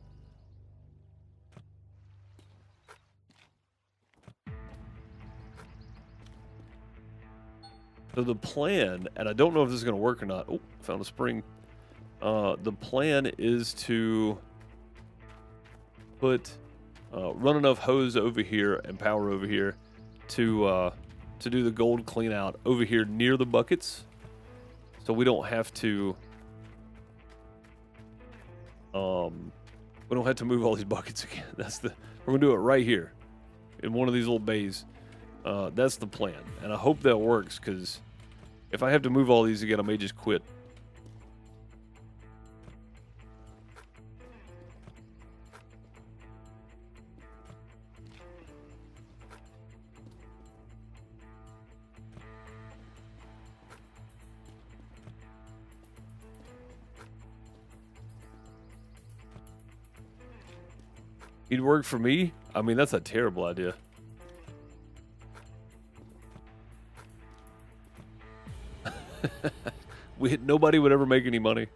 A: So the plan, and I don't know if this is going to work or not. Oh, found a spring. The plan is to run enough hose over here and power over here to do the gold clean out over here near the buckets. so we don't have to move all these buckets again. We're gonna do it right here in one of these little bays. That's the plan, and I hope that works, because if I have to move all these again, I may just quit. It'd work for me? I mean, that's a terrible idea. Nobody would ever make any money.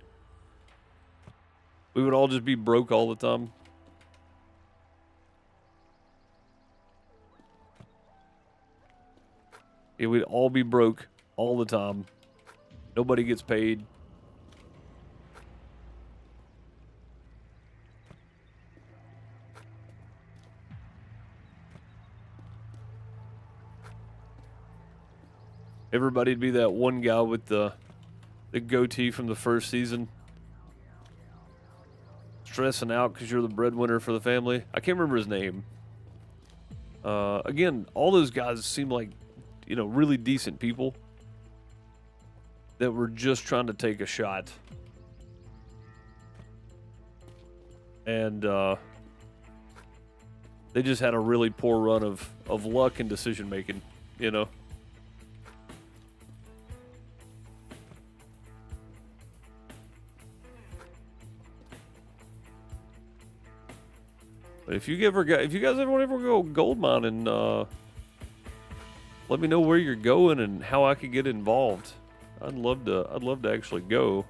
A: We would all just be broke all the time. Yeah, we'd all be broke all the time. Nobody gets paid. Everybody'd be that one guy with the goatee from the first season. Stressing out because you're the breadwinner for the family. I can't remember his name. Again, all those guys seem like, you know, really decent people that were just trying to take a shot. And they just had a really poor run of luck and decision making, you know. If you guys ever want to go gold mining, let me know where you're going and how I could get involved. I'd love to actually go.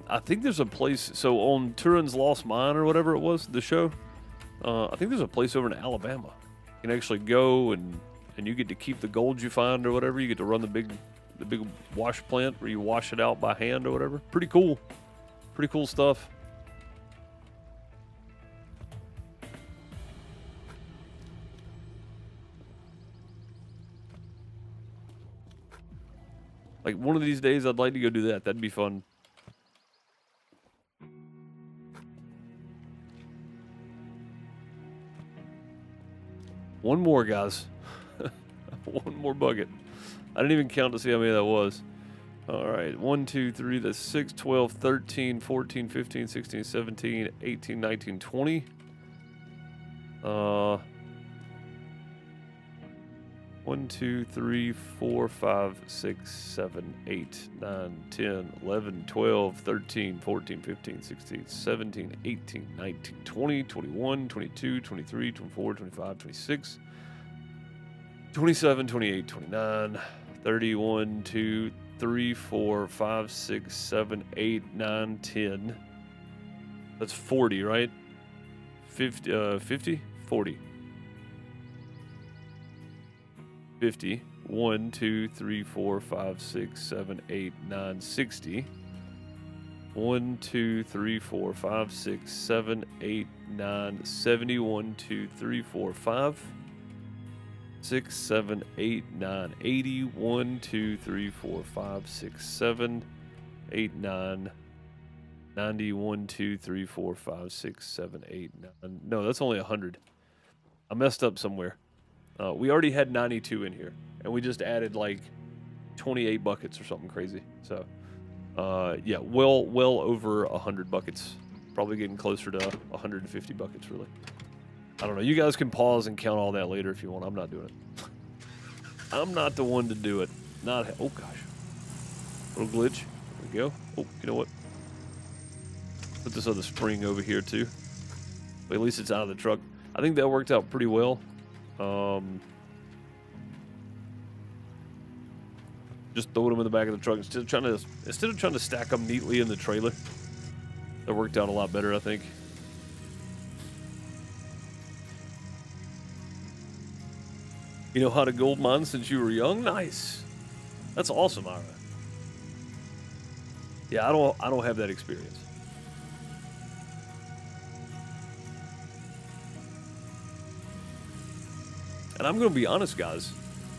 A: I think there's a place. So on Turin's Lost Mine or whatever it was, the show. I think there's a place over in Alabama. You can actually go and you get to keep the gold you find or whatever. You get to run the big wash plant where you wash it out by hand or whatever. Pretty cool stuff. Like one of these days I'd like to go do that. That'd be fun. One more, guys. One more bucket. I didn't even count to see how many that was. All right. 1, 2, 3, that's 6, 12, 13, 14, 15, 16, 17, 18, 19, 20. 1, 2, 3, 4, 5, 6, 7, 8, 9, 10, 11, 12, 13, 14, 15, 16, 17, 18, 19, 20, 21, 22, 23, 24, 25, 26, 27, 28, 29, 30, 1, 2, 3, 4, 5, 6, 7, 8, 9, 10. That's 40, right? 50, 50? 40. 50. 1, 2, 3, 4, 5, 6, 7, 8, 9, 60. 1, 2, 3, 4, 5, 6, 7, 8, 9, 70. 1, 2, 3, 4, 5, 6, 7, 8, 9, 80. 1, 2, 3, 4, 5, 6, 7, 8, 9, 90. 1, 2, 3, 4, 5, 6, 7, 8, 9. No, that's only 100. I messed up somewhere. We already had 92 in here, and we just added like 28 buckets or something crazy. So, yeah, well over 100 buckets. Probably getting closer to 150 buckets, really. I don't know. You guys can pause and count all that later if you want. I'm not doing it. I'm not the one to do it. Oh, gosh. Little glitch. There we go. Oh, you know what? Put this other spring over here, too. But at least it's out of the truck. I think that worked out pretty well. Just throwing them in the back of the truck instead of trying to stack them neatly in the trailer. That worked out a lot better, I think. You know how to gold mine since you were young? Nice. That's awesome, Ira. Yeah, I don't have that experience. And I'm going to be honest, guys.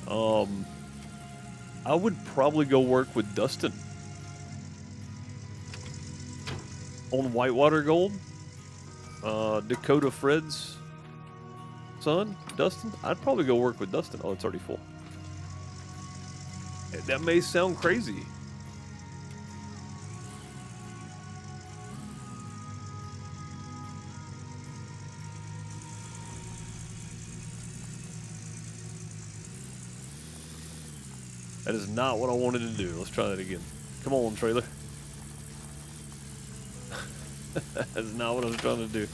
A: I would probably go work with Dustin on Whitewater Gold. Dakota Fred's son, Dustin. I'd probably go work with Dustin. Oh, it's already full. That may sound crazy. That is not what I wanted to do. Let's try that again. Come on, trailer. That's not what I was trying to do.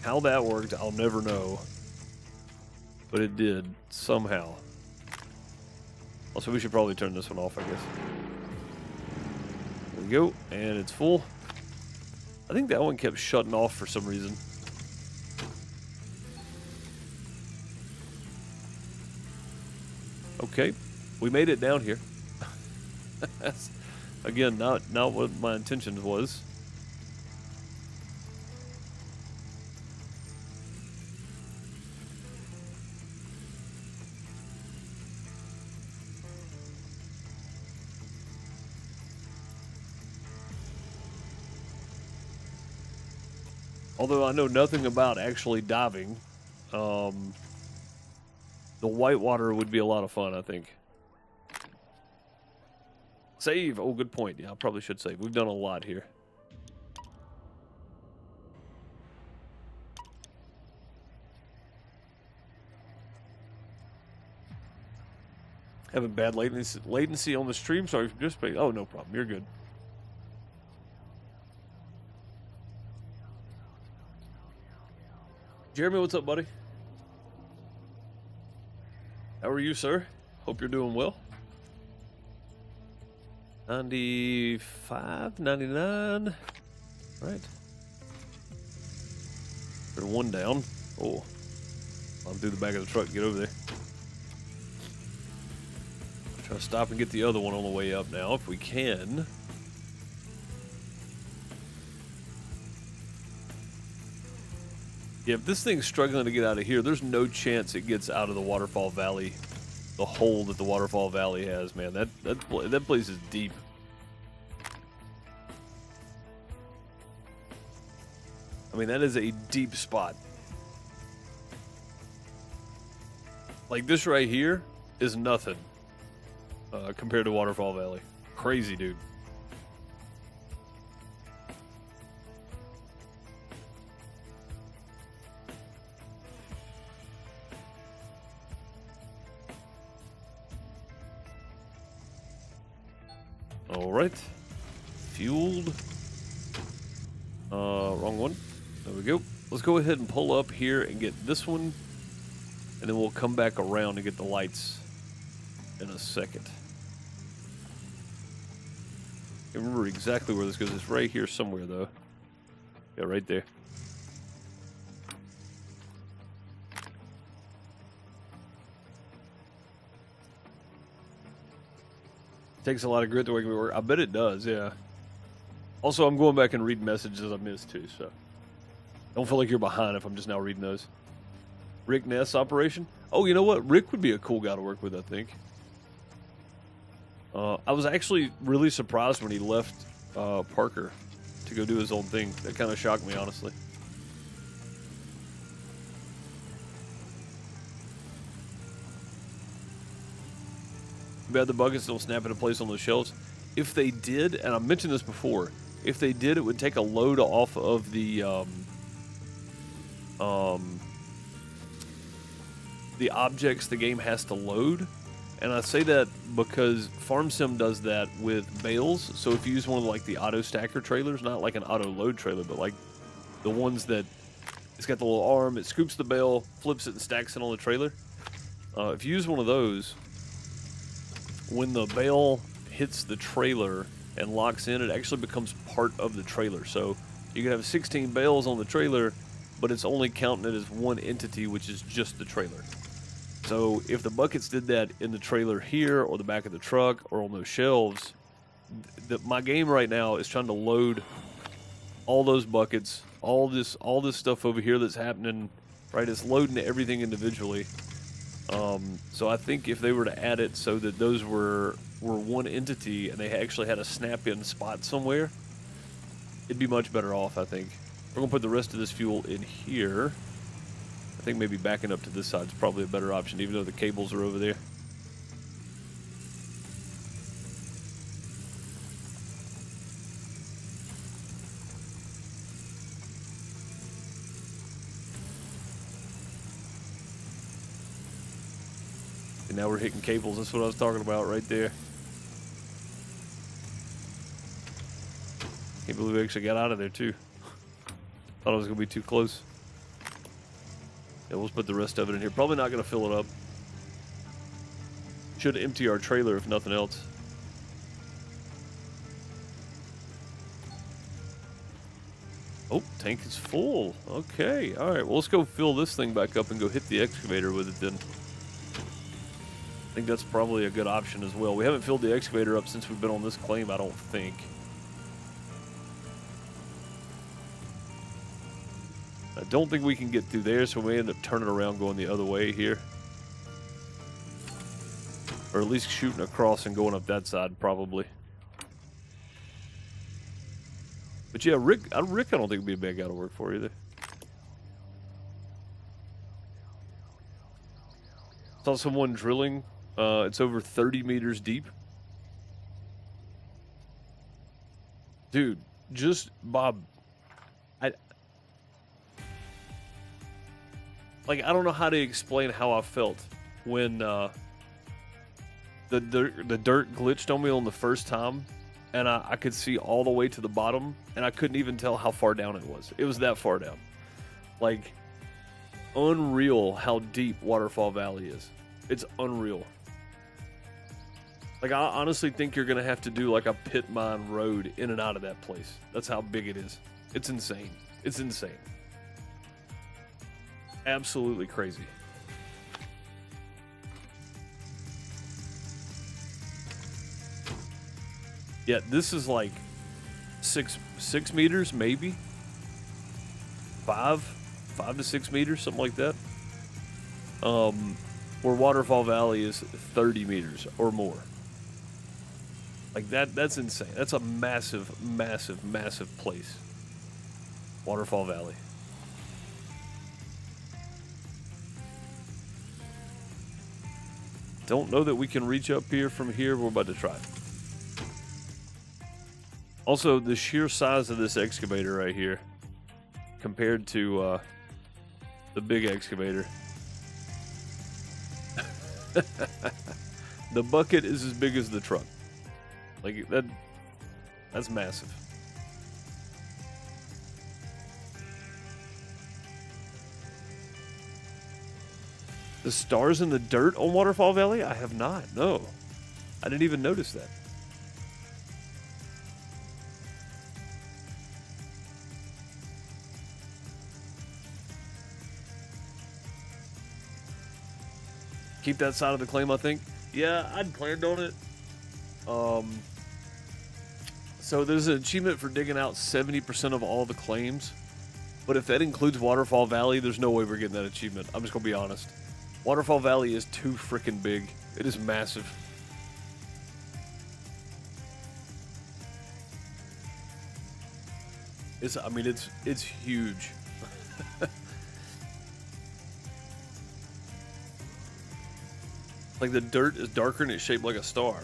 A: How that worked, I'll never know. But it did, somehow. Also, we should probably turn this one off, I guess. There we go, and it's full. I think that one kept shutting off for some reason. Okay, we made it down here. That's, again, not what my intention was. Although I know nothing about actually diving, the whitewater would be a lot of fun, I think. Save! Oh, good point. Yeah, I probably should save. We've done a lot here. Having bad latency on the stream. Sorry for participating. Oh, no problem. You're good. Jeremy, what's up, buddy? How are you, sir? Hope you're doing well. 95, 99. Right. There's one down. Oh. I'll do the back of the truck and get over there. Try to stop and get the other one on the way up now, if we can. Yeah, if this thing's struggling to get out of here, there's no chance it gets out of the Waterfall Valley, the hole that the Waterfall Valley has, man. That place is deep. I mean, that is a deep spot. Like, this right here is nothing compared to Waterfall Valley. Crazy, dude. All right, fueled. Wrong one. There we go. Let's go ahead and pull up here and get this one, and then we'll come back around and get the lights in a second. I can't remember exactly where this goes. It's right here somewhere, though. Yeah, right there. Takes a lot of grit to make me work. I bet it does, yeah. Also, I'm going back and reading messages I missed, too, so. Don't feel like you're behind if I'm just now reading those. Rick Ness operation? Oh, you know what? Rick would be a cool guy to work with, I think. I was actually really surprised when he left Parker to go do his own thing. That kind of shocked me, honestly. Bad the buckets don't snap into place on those shelves. If they did, and I mentioned this before, if they did, it would take a load off of the objects the game has to load. And I say that because FarmSim does that with bales. So if you use one of like the auto stacker trailers, not like an auto load trailer, but like the ones that it's got the little arm, it scoops the bale, flips it, and stacks it on the trailer. If you use one of those, when the bale hits the trailer and locks in, it actually becomes part of the trailer. So you can have 16 bales on the trailer, but it's only counting it as one entity, which is just the trailer. So if the buckets did that in the trailer here or the back of the truck or on those shelves, my game right now is trying to load all those buckets, all this stuff over here that's happening, right? It's loading everything individually. So I think if they were to add it so that those were one entity and they actually had a snap-in spot somewhere, it'd be much better off, I think. We're gonna put the rest of this fuel in here. I think maybe backing up to this side is probably a better option, even though the cables are over there. And now we're hitting cables. That's what I was talking about right there. Can't believe we actually got out of there too. Thought it was gonna be too close. Yeah, we'll just put the rest of it in here. Probably not gonna fill it up. Should empty our trailer if nothing else. Oh, tank is full. Okay, all right. Well, let's go fill this thing back up and go hit the excavator with it then. I think that's probably a good option as well. We haven't filled the excavator up since we've been on this claim, I don't think. I don't think we can get through there, so we may end up turning around going the other way here. Or at least shooting across and going up that side, probably. But yeah, Rick I don't think would be a bad guy to work for either. Saw someone drilling. It's over 30 meters deep. Dude, just Bob. I don't know how to explain how I felt when the dirt glitched on me on the first time, and I could see all the way to the bottom, and I couldn't even tell how far down it was. It was that far down. Like, unreal how deep Waterfall Valley is. It's unreal. Like, I honestly think you're going to have to do like a pit mine road in and out of that place. That's how big it is. It's insane. It's insane. Absolutely crazy. Yeah, this is like six meters, maybe 5 to 6 meters, something like that. Where Waterfall Valley is 30 meters or more. Like that's insane. That's a massive, massive, massive place. Waterfall Valley. Don't know that we can reach up here from here. We're about to try it. Also, the sheer size of this excavator right here compared to the big excavator. The bucket is as big as the truck. Like that's massive. The stars in the dirt on Waterfall Valley? I have not. No. I didn't even notice that. Keep that side of the claim, I think. Yeah, I'd planned on it. So there's an achievement for digging out 70% of all the claims. But if that includes Waterfall Valley, there's no way we're getting that achievement. I'm just going to be honest. Waterfall Valley is too freaking big. It is massive. It's huge. Like the dirt is darker and it's shaped like a star.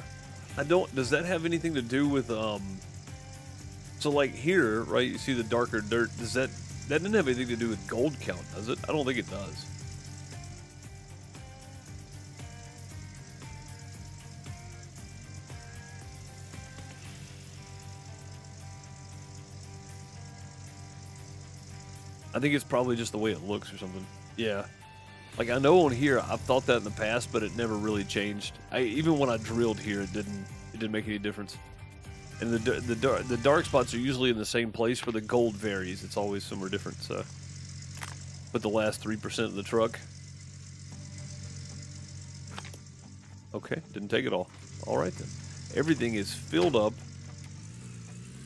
A: Does that have anything to do with, so like here, right, you see the darker dirt, that didn't have anything to do with gold count, does it? I don't think it does. I think it's probably just the way it looks or something. Yeah. Like, I know on here, I've thought that in the past, but it never really changed. Even when I drilled here, it didn't make any difference. And the dark spots are usually in the same place where the gold varies. It's always somewhere different, so. Put the last 3% in the truck. Okay, didn't take it all. All right then. Everything is filled up.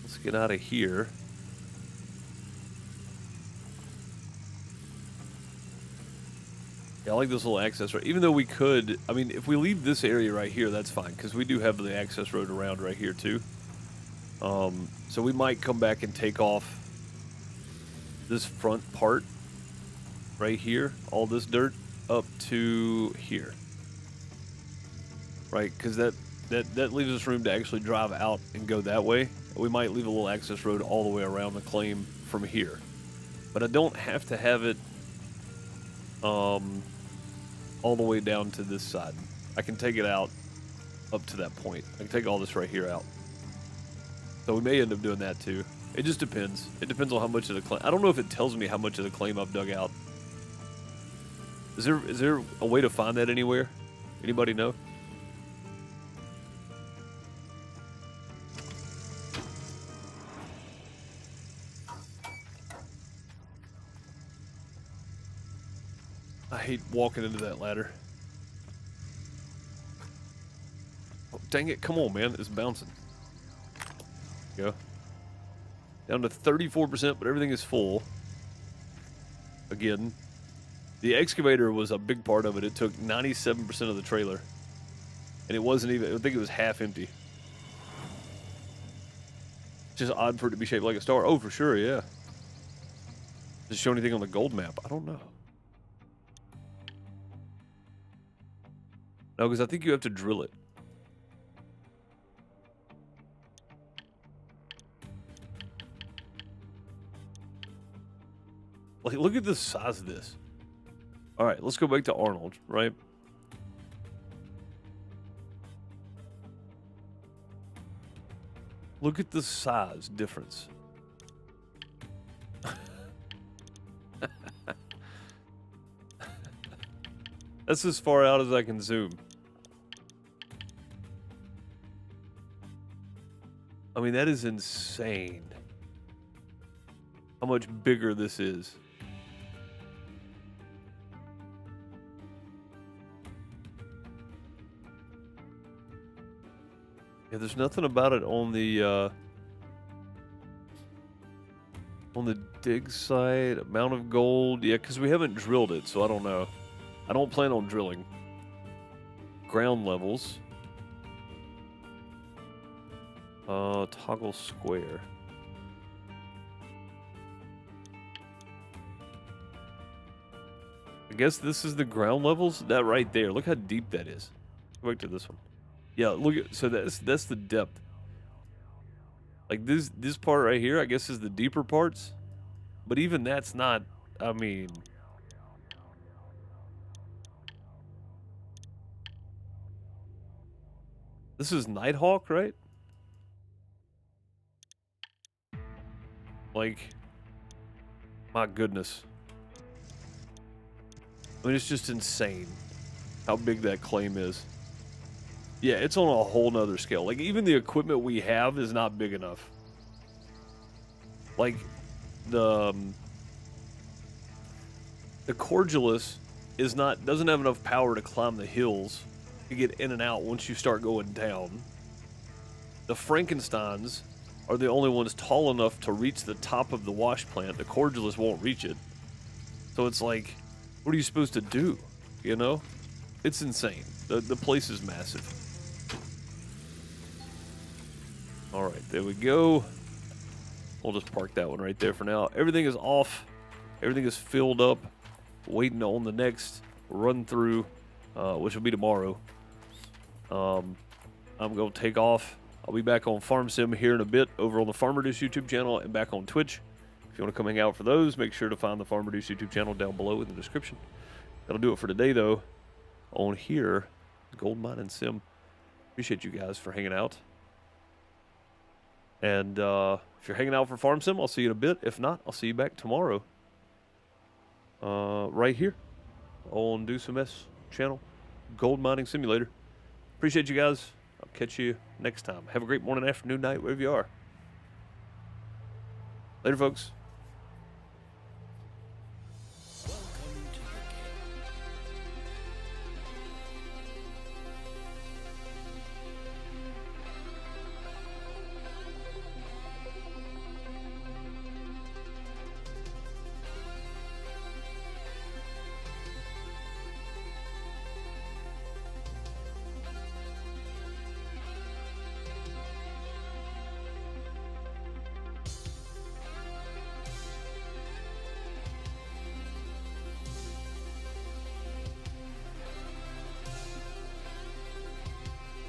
A: Let's get out of here. Yeah, I like this little access road. Even though we could, I mean, if we leave this area right here, that's fine, because we do have the access road around right here too. So we might come back and take off this front part right here, all this dirt up to here, right? Because that leaves us room to actually drive out and go that way. We might leave a little access road all the way around the claim from here, but I don't have to have it all the way down to this side. I can take it out up to that point. I can take all this right here out. So we may end up doing that too. It just depends. It depends on how much of the claim. I don't know if it tells me how much of the claim I've dug out. Is there a way to find that anywhere? Anybody know? I hate walking into that ladder. Oh, dang it, come on, man. It's bouncing. Go. Down to 34%, but everything is full. Again, the excavator was a big part of it. It took 97% of the trailer. And it wasn't even, I think it was half empty. Just odd for it to be shaped like a star. Oh, for sure, yeah. Does it show anything on the gold map? I don't know. No, because I think you have to drill it. Like, look at the size of this. All right, let's go back to Arnold, right? Look at the size difference. That's as far out as I can zoom. I mean, that is insane. How much bigger this is. Yeah, there's nothing about it on the dig site. Amount of gold. Yeah, because we haven't drilled it, so I don't know. I don't plan on drilling. Ground levels. Toggle square. I guess this is the ground levels. That right there. Look how deep that is. Go back to this one. Yeah, look at, so that's the depth. Like this part right here, I guess, is the deeper parts. But even that's not, I mean, this is Nighthawk, right? Like, my goodness. I mean, it's just insane how big that claim is. Yeah, it's on a whole nother scale. Like, even the equipment we have is not big enough. Like, the Cordulus doesn't have enough power to climb the hills to get in and out once you start going down. The Frankensteins are the only ones tall enough to reach the top of the wash plant. The Cordulus won't reach it. So it's like, what are you supposed to do? You know? It's insane. The place is massive. All right, there we go. We'll just park that one right there for now. Everything is off. Everything is filled up. Waiting on the next run through, which will be tomorrow. I'm going to take off. I'll be back on Farm Sim here in a bit over on the FarmerDeuce YouTube channel and back on Twitch. If you want to come hang out for those, make sure to find the FarmerDeuce YouTube channel down below in the description. That'll do it for today, though, on here, Gold Mining Sim. Appreciate you guys for hanging out. And if you're hanging out for Farm Sim, I'll see you in a bit. If not, I'll see you back tomorrow. Right here on DeuceMS channel, Gold Mining Simulator. Appreciate you guys. I'll catch you next time. Have a great morning, afternoon, night, wherever you are. Later, folks.